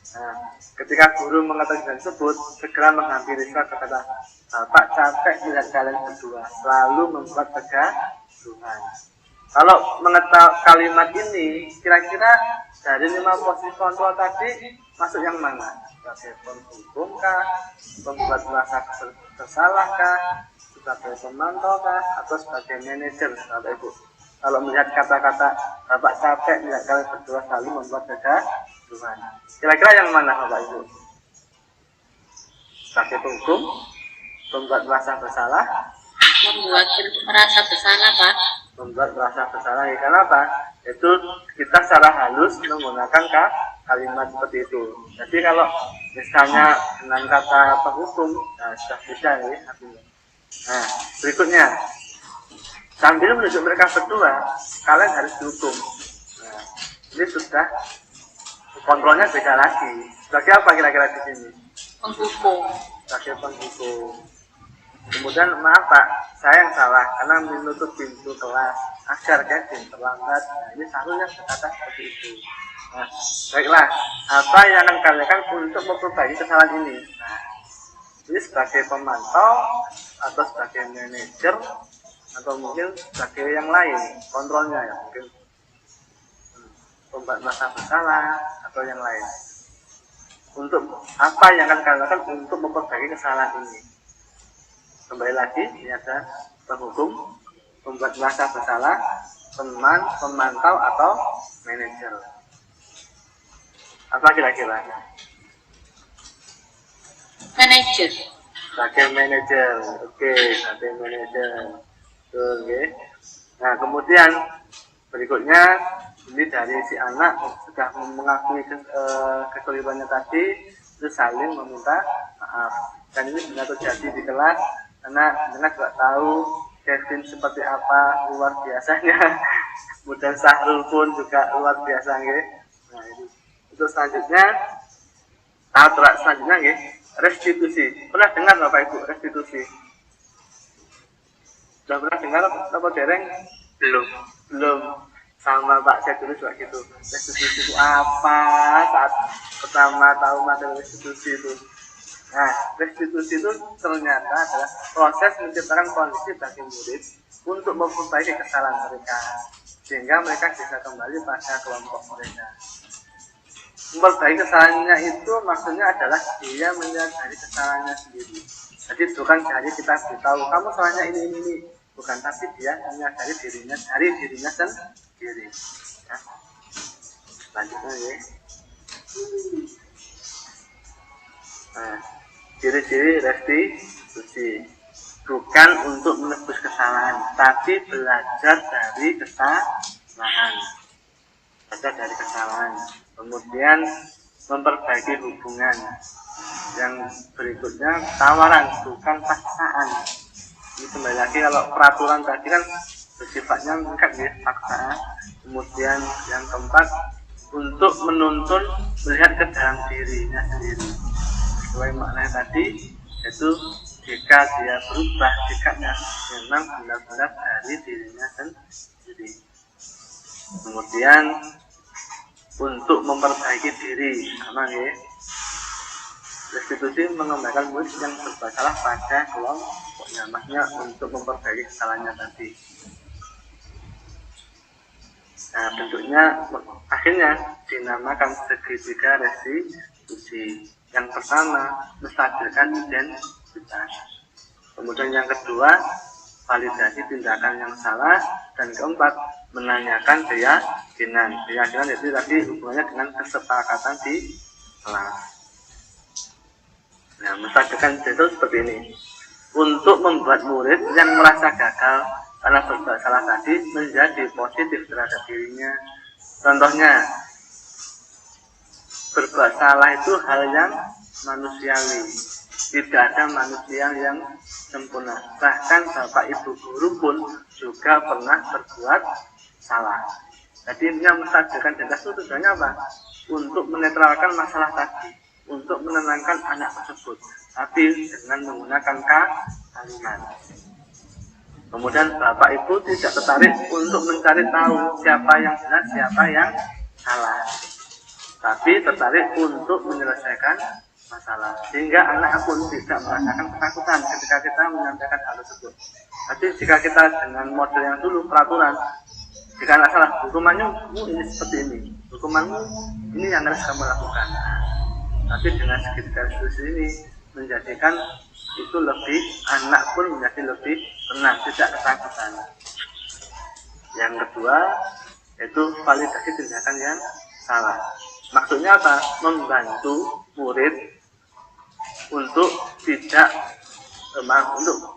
Nah, ketika guru mengetahui hal tersebut, segera menghampiri siswa berkata, "Bapak capek melihat kalian berdua, selalu membuat kegaduhan." Kalau mengetahui kalimat ini, kira-kira dari 5 posisi kontrol tadi masuk yang mana? Sebagai penghukum kah, pembuat merasa bersalah kah, sebagai pemantau kah, atau sebagai manajer, Bapak Ibu? Kalau melihat kata-kata Bapak capek melihat kalian berdua selalu membuat kegaduhan, kira-kira yang mana Bapak Ibu? Sebagai penghukum, pembuat merasa bersalah, Membuat merasa bersalah, Pak. membuat merasa bersalah. Kenapa? Itu kita secara halus menggunakan kalimat seperti itu. Jadi kalau misalnya dengan kata penghukum, nah, sudah bisa ya artinya. Nah, berikutnya, sambil menunjuk mereka berdua, kalian harus dihukum. Nah, ini sudah kontrolnya beda lagi. Sebagai apa kira-kira di sini? Menghukum. Sebagai penghukum. Kemudian, maaf Pak, saya yang salah karena menutup pintu kelas agar Kevin terlambat. Nah, ini Sahrulnya berkata seperti itu. Nah, baiklah, apa yang akan kalian lakukan untuk memperbaiki kesalahan ini? Nah, ini sebagai pemantau atau sebagai manajer atau mungkin sebagai yang lain, kontrolnya ya, mungkin pembuat merasa bersalah atau yang lain. Untuk apa yang akan kalian lakukan untuk memperbaiki kesalahan ini? Kembali lagi, ini ada penghukum, membuat merasa bersalah, teman, pemantau, atau manajer. Apa kira-kira? Manajer. Sebagai manajer. Oke, sebagai manajer. Betul, oke. Nah, kemudian berikutnya ini dari si anak sudah mengakui kekeliruannya tadi, terus saling meminta maaf. Dan ini benar terjadi di kelas karena juga tahu Kevin seperti apa luar biasanya. Kemudian Sahrul pun juga luar biasa, nggih. Nah, ini untuk selanjutnya tahap selanjutnya nggih, restitusi. Pernah dengar Bapak Ibu restitusi? Sudah pernah dengar apa dereng? Belum. Sama Pak saya dulu juga gitu. Restitusi itu apa? Saat pertama tahu materi restitusi itu. Nah, restitusi itu ternyata adalah proses menciptakan kondisi bagi murid untuk memperbaiki kesalahan mereka, sehingga mereka bisa kembali pada kelompok mereka. Memperbaiki kesalahannya itu maksudnya adalah dia menyadari kesalahannya sendiri. Jadi bukan dari kita beritahu kamu salahnya ini, bukan, tapi dia menyadari dirinya dari dirinya sendiri. Ya. Lanjutnya ya. Nah, ciri-ciri restitusi bukan untuk menebus kesalahan, tapi belajar dari kesalahan. Kemudian memperbaiki hubungan. Yang berikutnya tawaran, bukan paksaan. Ini kembali lagi, kalau peraturan tadi kan bersifatnya mengikat ya, paksaan. Kemudian yang keempat, untuk menuntun melihat ke dalam dirinya sendiri. Sesuai maknanya tadi, yaitu jika dia berubah sikapnya memang benar-benar dari dirinya sendiri. Kemudian untuk memperbaiki diri, sama ya. Restitusi mengembalikan murid yang berbuat salah pada kelompoknya, maksudnya untuk memperbaiki kesalahannya tadi. Nah, bentuknya akhirnya dinamakan segitiga restitusi. Yang pertama, menstabilkan identitas. Kemudian yang kedua, validasi tindakan yang salah. Dan keempat, menanyakan keyakinan. Keyakinan itu tadi hubungannya dengan kesepakatan di kelas. Nah, menstabilkan itu seperti ini. Untuk membuat murid yang merasa gagal karena berbuat salah tadi menjadi positif terhadap dirinya. Contohnya, berbuat salah itu hal yang manusiawi. Tidak ada manusia yang sempurna. Bahkan Bapak Ibu guru pun juga pernah berbuat salah. Jadi yang menstabilkan identitas itu tujuannya apa? Untuk menetralkan masalah tadi, untuk menenangkan anak tersebut, tapi dengan menggunakan kalimat. Kemudian Bapak Ibu tidak tertarik untuk mencari tahu siapa yang benar, siapa yang salah, tapi tertarik untuk menyelesaikan masalah, sehingga anak pun tidak merasakan ketakutan ketika kita menyampaikan hal tersebut. Tapi jika kita dengan model yang dulu, peraturan, jika anak salah, hukumannya ini seperti ini, hukumanmu ini yang harus kamu lakukan. Tapi dengan segitiga restitusi ini menjadikan itu lebih, anak pun menjadi lebih tenang, tidak ketakutan. Yang kedua, yaitu validasi tindakan yang salah. Maksudnya apa? Membantu murid untuk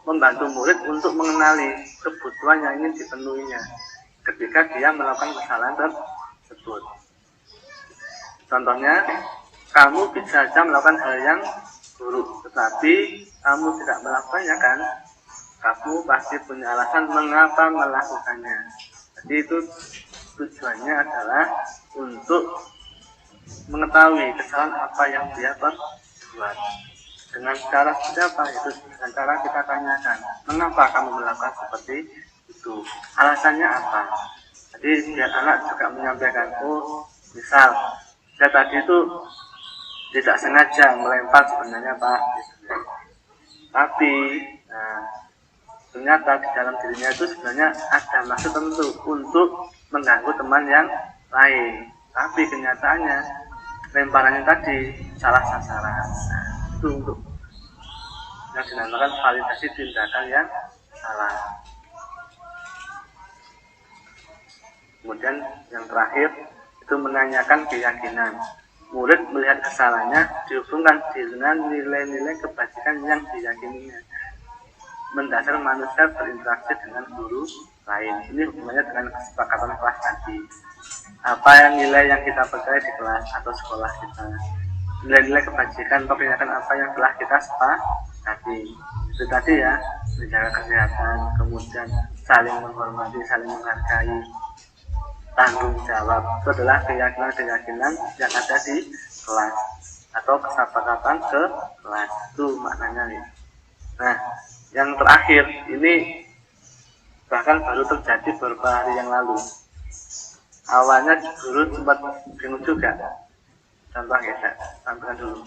membantu murid untuk mengenali kebutuhan yang ingin dipenuhinya ketika dia melakukan kesalahan tersebut. Contohnya, kamu bisa saja melakukan hal yang buruk, tetapi kamu tidak melakukannya kan? Kamu pasti punya alasan mengapa melakukannya. Jadi itu tujuannya adalah untuk mengetahui kesalahan apa yang dia perbuat. Dengan cara seperti apa? Itu dengan cara kita tanyakan, mengapa kamu melakukan seperti itu? Alasannya apa? Jadi biar anak juga menyampaikan, oh misal saya tadi itu tidak sengaja melempar sebenarnya Pak, tapi ternyata di dalam dirinya itu sebenarnya ada maksud tertentu untuk mengganggu teman yang lain, tapi kenyataannya lemparannya tadi salah sasaran. Itu untuk yang dinamakan validasi tindakan yang salah. Kemudian yang terakhir itu menanyakan keyakinan. Murid melihat kesalahannya dihubungkan dengan nilai-nilai kebajikan yang diyakininya. Mendasar manusia berinteraksi dengan guru lain. Ini hubungannya dengan kesepakatan kelas tadi. Apa yang nilai yang kita percaya di kelas atau sekolah kita. Nilai-nilai kebajikan atau keyakinan apa yang telah kita sepakati. Itu tadi ya, menjaga kesehatan, kemudian saling menghormati, saling menghargai, tanggung jawab. Itu adalah keyakinan-keyakinan yang ada di kelas atau kesepakatan ke kelas. Itu maknanya ya. Nah, yang terakhir ini bahkan baru terjadi beberapa hari yang lalu. Awalnya guru sempat bingung juga. Contoh ya, saya sampaikan dulu.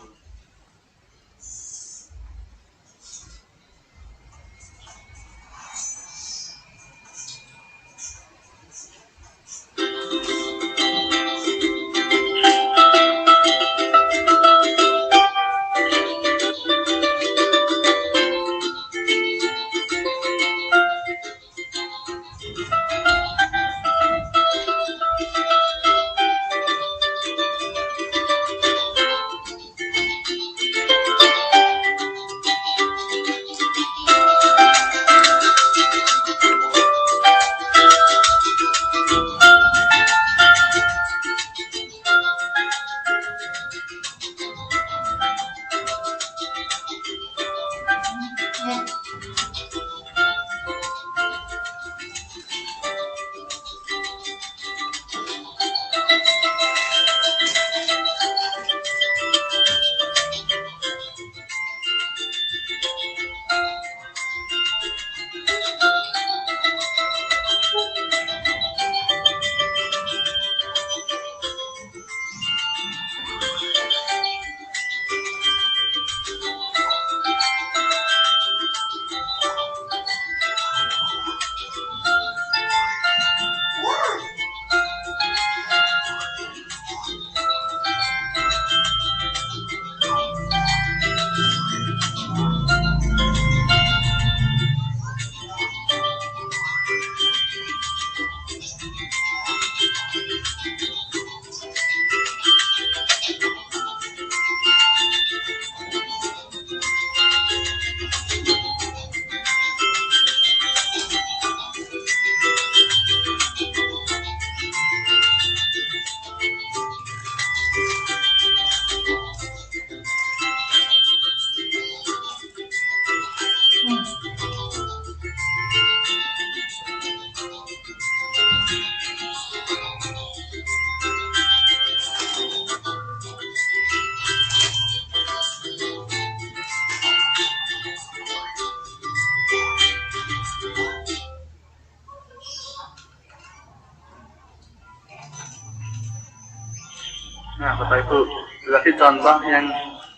Nah, Bapak Ibu, berarti contoh yang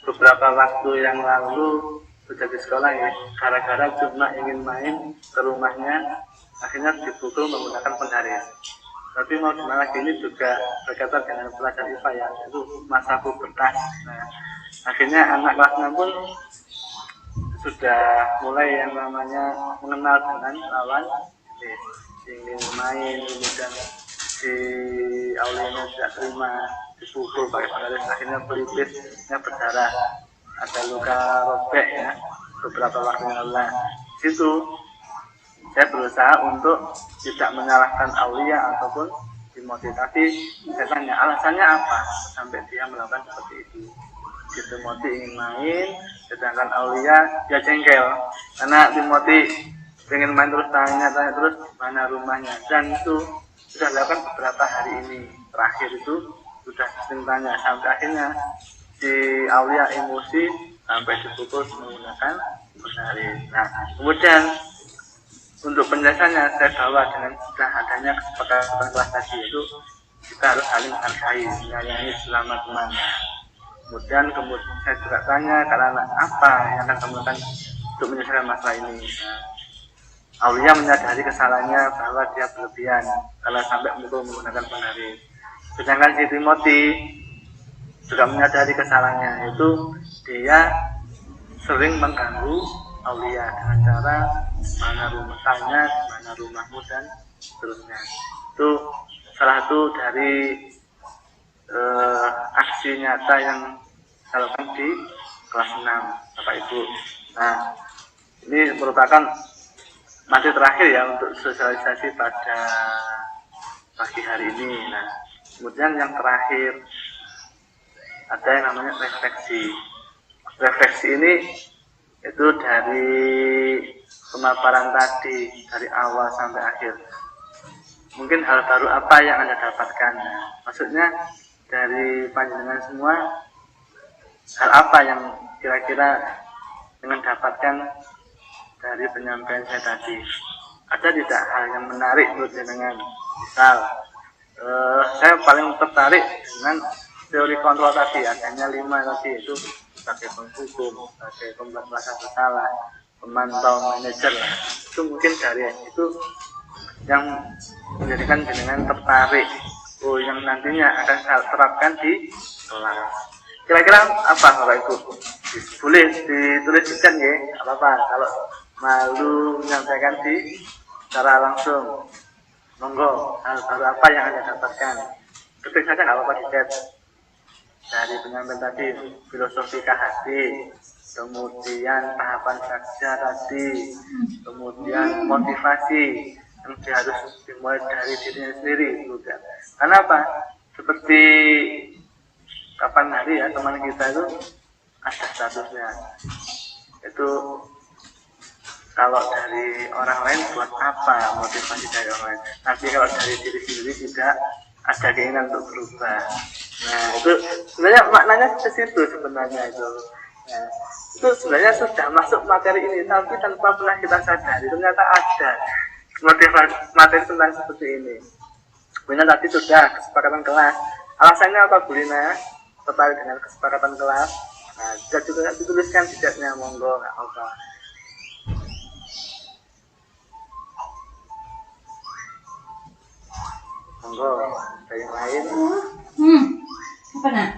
beberapa waktu yang lalu sudah di sekolah ya, gara-gara cuma ingin main ke rumahnya, akhirnya dipukul menggunakan penggaris. Tapi mau gimana lagi, ini juga berkaitan dengan pelajar IPA ya, itu masa pubertas. Nah, akhirnya anak kelasnya pun sudah mulai yang namanya mengenal dengan lawan, ingin main, kemudian si Aulianya tidak terima, dipukul pakai penggaris, akhirnya pelipisnya berdarah, ada luka robek ya beberapa waktu yang lalu. Situ saya berusaha untuk tidak menyalahkan Aulia ataupun Timothy, tapi saya tanya alasannya apa sampai dia melakukan seperti itu. Si Timothy ingin main, sedangkan Aulia dia jengkel karena Timothy pengen main terus, tanya terus mana rumahnya, dan itu sudah dilakukan beberapa hari ini. Terakhir itu sudah sering tanya sampai akhirnya si Aulia emosi sampai dipukul menggunakan penggaris. Nah, kemudian untuk penjelasannya saya bawa dengan sudah adanya kesepakatan kelas tadi, itu kita harus saling menghargai, menyayangi selama teman. Kemudian saya juga tanya karena apa yang akan kamu lakukan untuk menyelesaikan masalah ini. Aulia menyadari kesalahannya bahwa dia berlebihan kalau sampai menggunakan penggaris. Sedangkan si Timothy juga menyadari kesalahannya, yaitu dia sering mengganggu Aulia dengan cara mana rumahnya, mana rumahmu dan seterusnya. Itu salah satu dari aksi nyata yang saya lakukan di kelas 6 Bapak Ibu. Nah, ini merupakan materi terakhir ya untuk sosialisasi pada pagi hari ini. Nah, kemudian yang terakhir ada yang namanya refleksi. Refleksi ini itu dari pemaparan tadi dari awal sampai akhir. Mungkin hal baru apa yang Anda dapatkan? Maksudnya dari panjenengan semua, hal apa yang kira-kira dengan dapatkan dari penyampaian saya tadi? Ada tidak hal yang menarik menurut jenengan? Misal, saya paling tertarik dengan teori kontrol tadi, adanya 5 tadi, itu sebagai penghukum, sebagai pembuat merasa bersalah, pemantau, manajer. Itu mungkin dari itu yang menjadikan jenengan tertarik, yang nantinya akan saya terapkan di kelas. Kira-kira apa Bapak Ibu? Boleh ditulis juga ya, apa-apa. Kalau malu menyampaikan di secara langsung, monggo, hal baru apa yang Anda dapatkan? Ketik saja nggak apa-apa di chat. Dari penyampaian tadi, filosofi KHD, kemudian tahapan saja tadi, kemudian motivasi yang harus dimulai dari dirinya sendiri juga. Karena apa? Seperti kapan hari ya, teman kita itu ada statusnya. Itu kalau dari orang lain buat apa, motivasi dari orang lain. Tapi kalau dari diri sendiri tidak ada keinginan untuk berubah. Nah, itu sebenarnya maknanya ke situ sebenarnya itu. Nah, itu sebenarnya sudah masuk materi ini, tapi tanpa pernah kita sadari ternyata ada motivasi materi tentang seperti ini. Kemudian tadi sudah kesepakatan kelas. Alasannya apa Bu Lina? Tertarik dengan kesepakatan kelas. Nah, bisa juga dituliskan tidaknya, monggo, nggak apa-apa. Monggo, ada yang lain? Apa nak?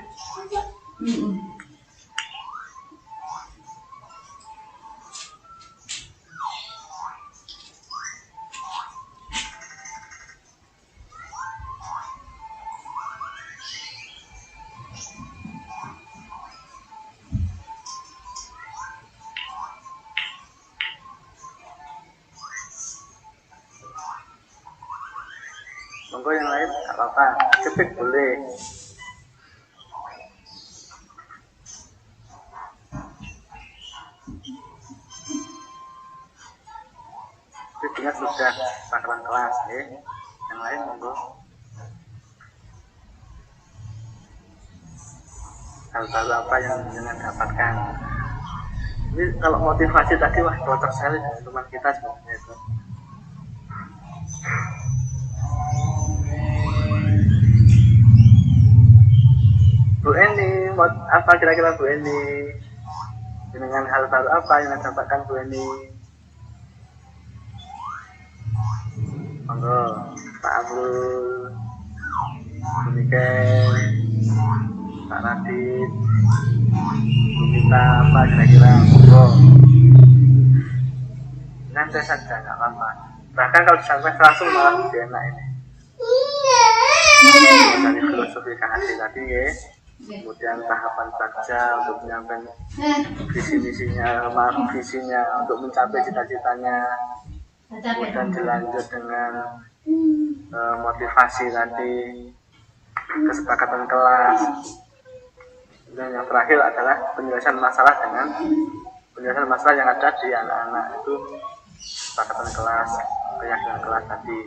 Monggo yang lain, nggak apa-apa, ketik boleh. Ketiknya sudah bakalan kelas, ya. Yang lain monggo. Hal baru apa yang jangan dapatkan? Ini kalau motivasi tadi wah cocok sekali dengan teman kita sebenarnya itu. Bu Eni, apa kira-kira Bu Eni? Dengan hal baru apa yang dapatkan Bu Eni? Monggo, Pak Amrul, Bu Niken, Pak Radit, Bu Mita, apa kira-kira? Monggo. Nanti saja, nggak apa-apa. Bahkan kalau disampaikan langsung malah lebih enak ini. Dari filosofi KHD tadi ya. Kemudian tahapan saja untuk menyampaikan visi misinya, visinya untuk mencapai cita-citanya. Kemudian dilanjut dengan motivasi tadi, kesepakatan kelas. Dan yang terakhir adalah penyelesaian masalah yang ada di anak-anak itu, kesepakatan kelas, keyakinan kelas tadi.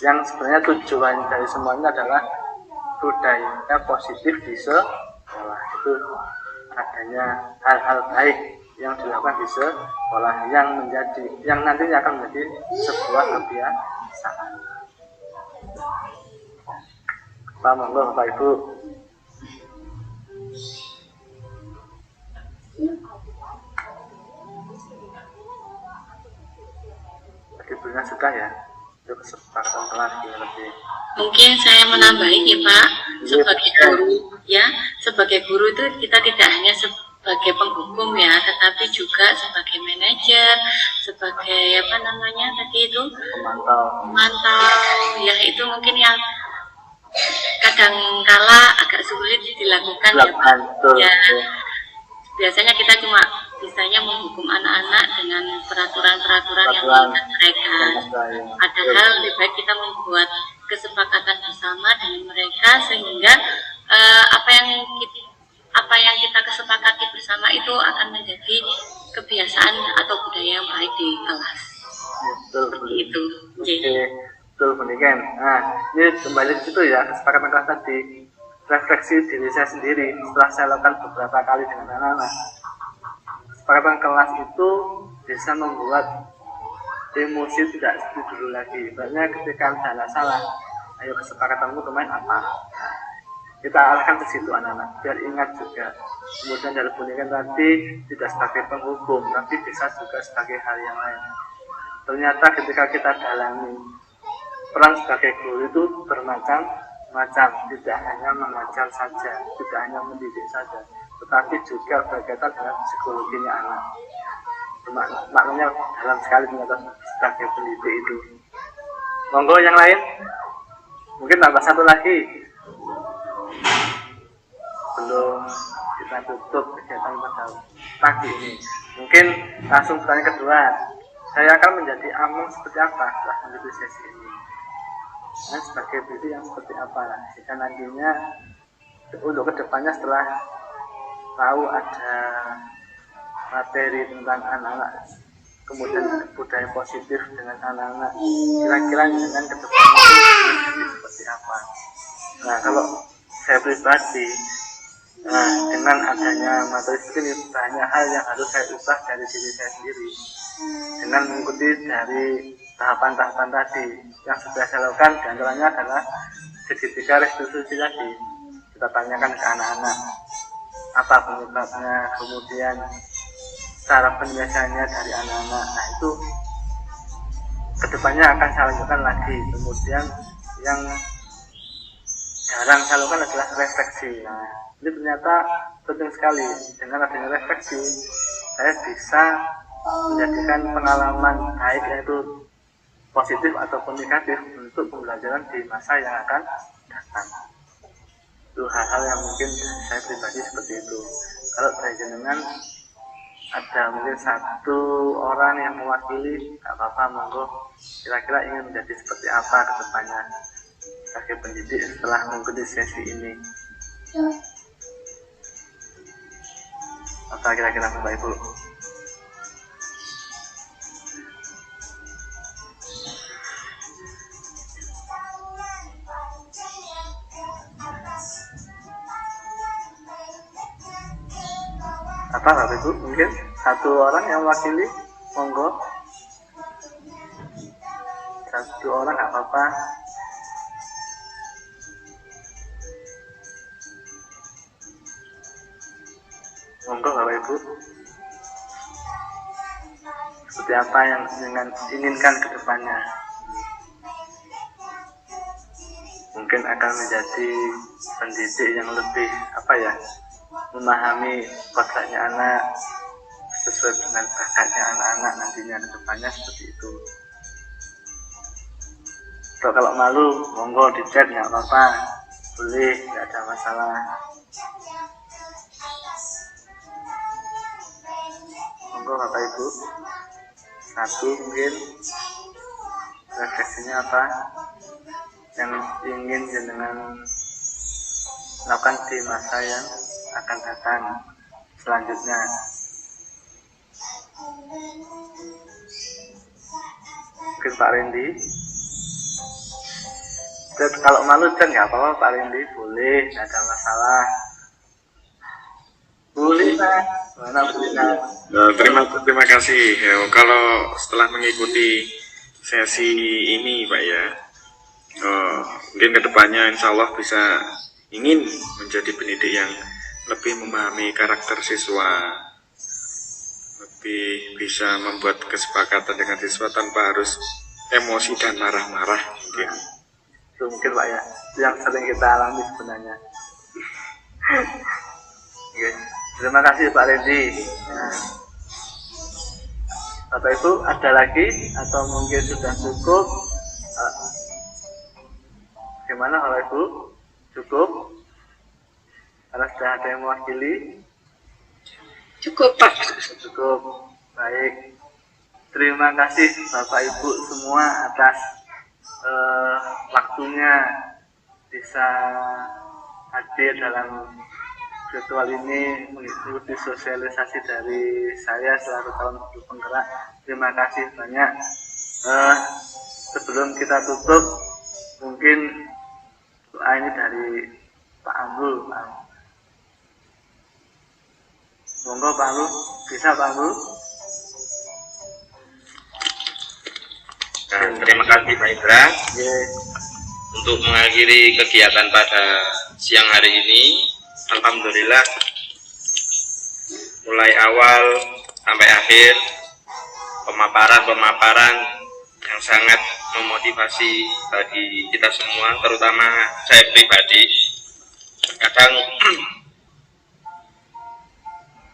Yang sebenarnya tujuan dari semuanya adalah budaya positif di sekolah, itu adanya hal-hal baik yang dilakukan di sekolah yang nantinya akan menjadi sebuah kebiasaan. Pak monggo Bapak Ibu. Tadi punya sudah ya, itu kesepakatan kelas lebih. Mungkin saya menambahi ya Pak, sebagai guru ya, sebagai guru itu kita tidak hanya sebagai penghukum ya, tetapi juga sebagai manajer, sebagai apa namanya tadi itu pemantau ya, itu mungkin yang kadang kala agak sulit dilakukan ya Pak. Ya, biasanya kita cuma bisanya menghukum anak-anak dengan peraturan-peraturan yang mengikat mereka. Padahal lebih baik kita membuat kesepakatan bersama dengan mereka sehingga apa yang kita kesepakati bersama itu akan menjadi kebiasaan atau budaya yang baik di kelas. Seperti itu. Oke, betul pendidikan. Nah, ini kembali ke situ ya, kesepakatan kelas tadi. Refleksi diri saya sendiri setelah saya lakukan beberapa kali dengan anak-anak. Kesepakatan kelas itu bisa membuat emosi tidak seperti dulu lagi. Ibaratnya ketika ada salah, ayo kesepakatanmu kemarin apa? Nah, kita arahkan ke situ anak-anak, biar ingat juga. Kemudian dari pendidikan tadi tidak sebagai penghukum, tapi bisa juga sebagai hal yang lain. Ternyata ketika kita dalami peran sebagai guru itu bermacam-macam, tidak hanya mengajar saja, tidak hanya mendidik saja, tetapi juga berkaitan dengan psikologinya anak. Maknanya dalam sekali ternyata sebagai pendidik itu. Monggo yang lain, mungkin tambah satu lagi belum kita tutup kegiatan pada pagi ini. Mungkin langsung pertanyaan kedua, saya akan menjadi among seperti apa setelah mengikuti sesi ini? Dan sebagai pendidik yang seperti apa? Jika nantinya untuk kedepannya setelah tahu ada materi tentang anak-anak, kemudian budaya positif dengan anak-anak, kira-kira dengan kedepannya itu seperti apa? Nah, kalau saya pribadi, dengan adanya materi seperti ini, banyak hal yang harus saya ubah dari diri saya sendiri dengan mengikuti dari tahapan-tahapan tadi yang sudah saya lakukan. Di antaranya adalah segitiga restitusi tadi. Kita tanyakan ke anak-anak apa penyebabnya, kemudian cara penyelesaiannya dari anak-anak. Nah, itu kedepannya akan saya lanjutkan lagi. Kemudian yang jarang saya lakukan adalah refleksi. Nah, ini ternyata penting sekali. Dengan adanya refleksi, saya bisa menjadikan pengalaman baik, yaitu positif ataupun negatif, untuk pembelajaran di masa yang akan datang. Itu hal-hal yang mungkin saya pribadi seperti itu. Kalau dari jenengan ada mungkin satu orang yang mewakili, tak apa-apa, monggo. Kira-kira ingin menjadi seperti apa ke depannya sebagai pendidik setelah mengikuti sesi ini? Apa kira-kira Bapak Ibu? Apa Bapak Ibu? Mungkin satu orang yang mewakili, monggo. Satu orang nggak apa-apa. Monggo Bapak Ibu. Seperti apa yang inginkan ke depannya? Mungkin akan menjadi pendidik yang lebih memahami kodratnya anak sesuai dengan bakatnya anak-anak nantinya ke depannya, seperti itu. Kalau malu, monggo di chat, nggak apa-apa, boleh, nggak ada masalah. Monggo Bapak Ibu, satu mungkin refleksinya apa yang ingin jenengan lakukan di masa yang akan datang selanjutnya. Mungkin Pak Rendi. Kalau malu kan nggak apa-apa Pak Rendi, boleh, nggak ada masalah. Boleh Pak. Terima kasih. Ya, kalau setelah mengikuti sesi ini Pak ya, mungkin kedepannya insya Allah ingin menjadi pendidik yang lebih memahami karakter siswa, lebih bisa membuat kesepakatan dengan siswa tanpa harus emosi dan marah-marah mungkin. Itu mungkin Pak ya, yang sering kita alami sebenarnya. Oke. Terima kasih Pak Rendi. Nah, Bapak Ibu ada lagi atau mungkin sudah cukup? Bagaimana? Bagaimana kalau Ibu? Cukup? Karena sudah ada yang mewakili? Cukup, Pak. Cukup. Baik. Terima kasih Bapak Ibu semua atas waktunya bisa hadir dalam virtual ini mengikuti sosialisasi dari saya selaku calon penggerak. Terima kasih banyak. Sebelum kita tutup, mungkin doa ini dari Pak Ambul. Monggo Pak Ambul, bisa Pak Ambul? Nah, terima kasih Pak Indra untuk mengakhiri kegiatan pada siang hari ini. Alhamdulillah mulai awal sampai akhir pemaparan yang sangat memotivasi bagi kita semua, terutama saya pribadi. Kadang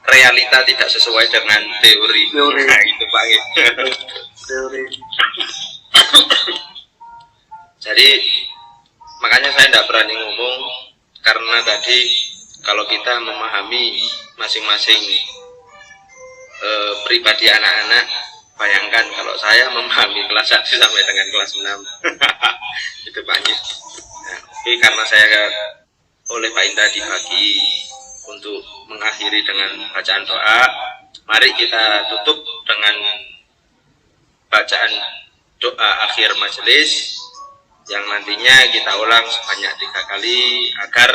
realita tidak sesuai dengan teori. Nah, itu Pak. Teori. Jadi makanya saya tidak berani ngomong, karena tadi kalau kita memahami masing-masing pribadi anak-anak, bayangkan kalau saya memahami kelas 1 sampai dengan kelas 6. Itu banyak. Nah, tapi karena saya oleh Pak Indra dibagi untuk mengakhiri dengan bacaan doa, mari kita tutup dengan bacaan doa akhir majelis yang nantinya kita ulang sebanyak 3 kali agar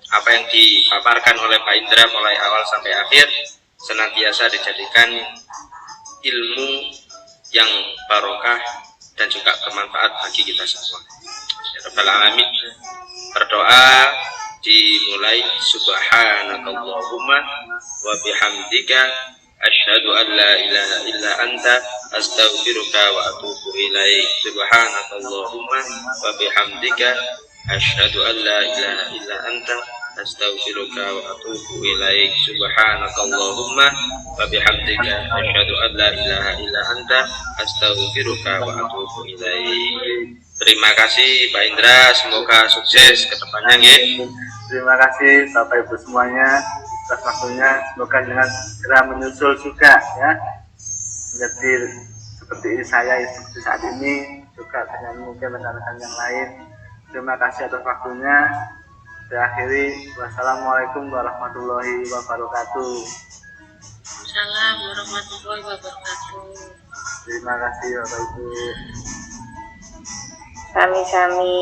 apa yang dipaparkan oleh Pak Indra mulai awal sampai akhir senantiasa dijadikan ilmu yang barokah dan juga bermanfaat bagi kita semua. Ya Rabbal Alamin. Berdoa dimulai subhanakallahumma wa bihamdika asyhadu an la ilaha illa anta astaghfiruka wa atubu ilaik. Subhanakallahumma wa bihamdika asyhadu an la ilaha illa anta astaghfiruka wa atubu ilaik. Subhanakallahumma wa bihamdika asyhadu an la ilaha illa anta astaghfiruka wa atubu ilaik. Terima kasih Pak Indra, semoga sukses ke depannya nggih. Terima kasih Bapak Ibu semuanya atas waktunya. Semoga dengan segera menyusul juga ya, menjadi seperti saya seperti saat ini, juga dengan mungkin rekan-rekan yang lain. Terima kasih atas waktunya. Saya akhiri. Wassalamualaikum warahmatullahi wabarakatuh. Assalamualaikum warahmatullahi wabarakatuh. Terima kasih Bapak Ibu. Sami-sami.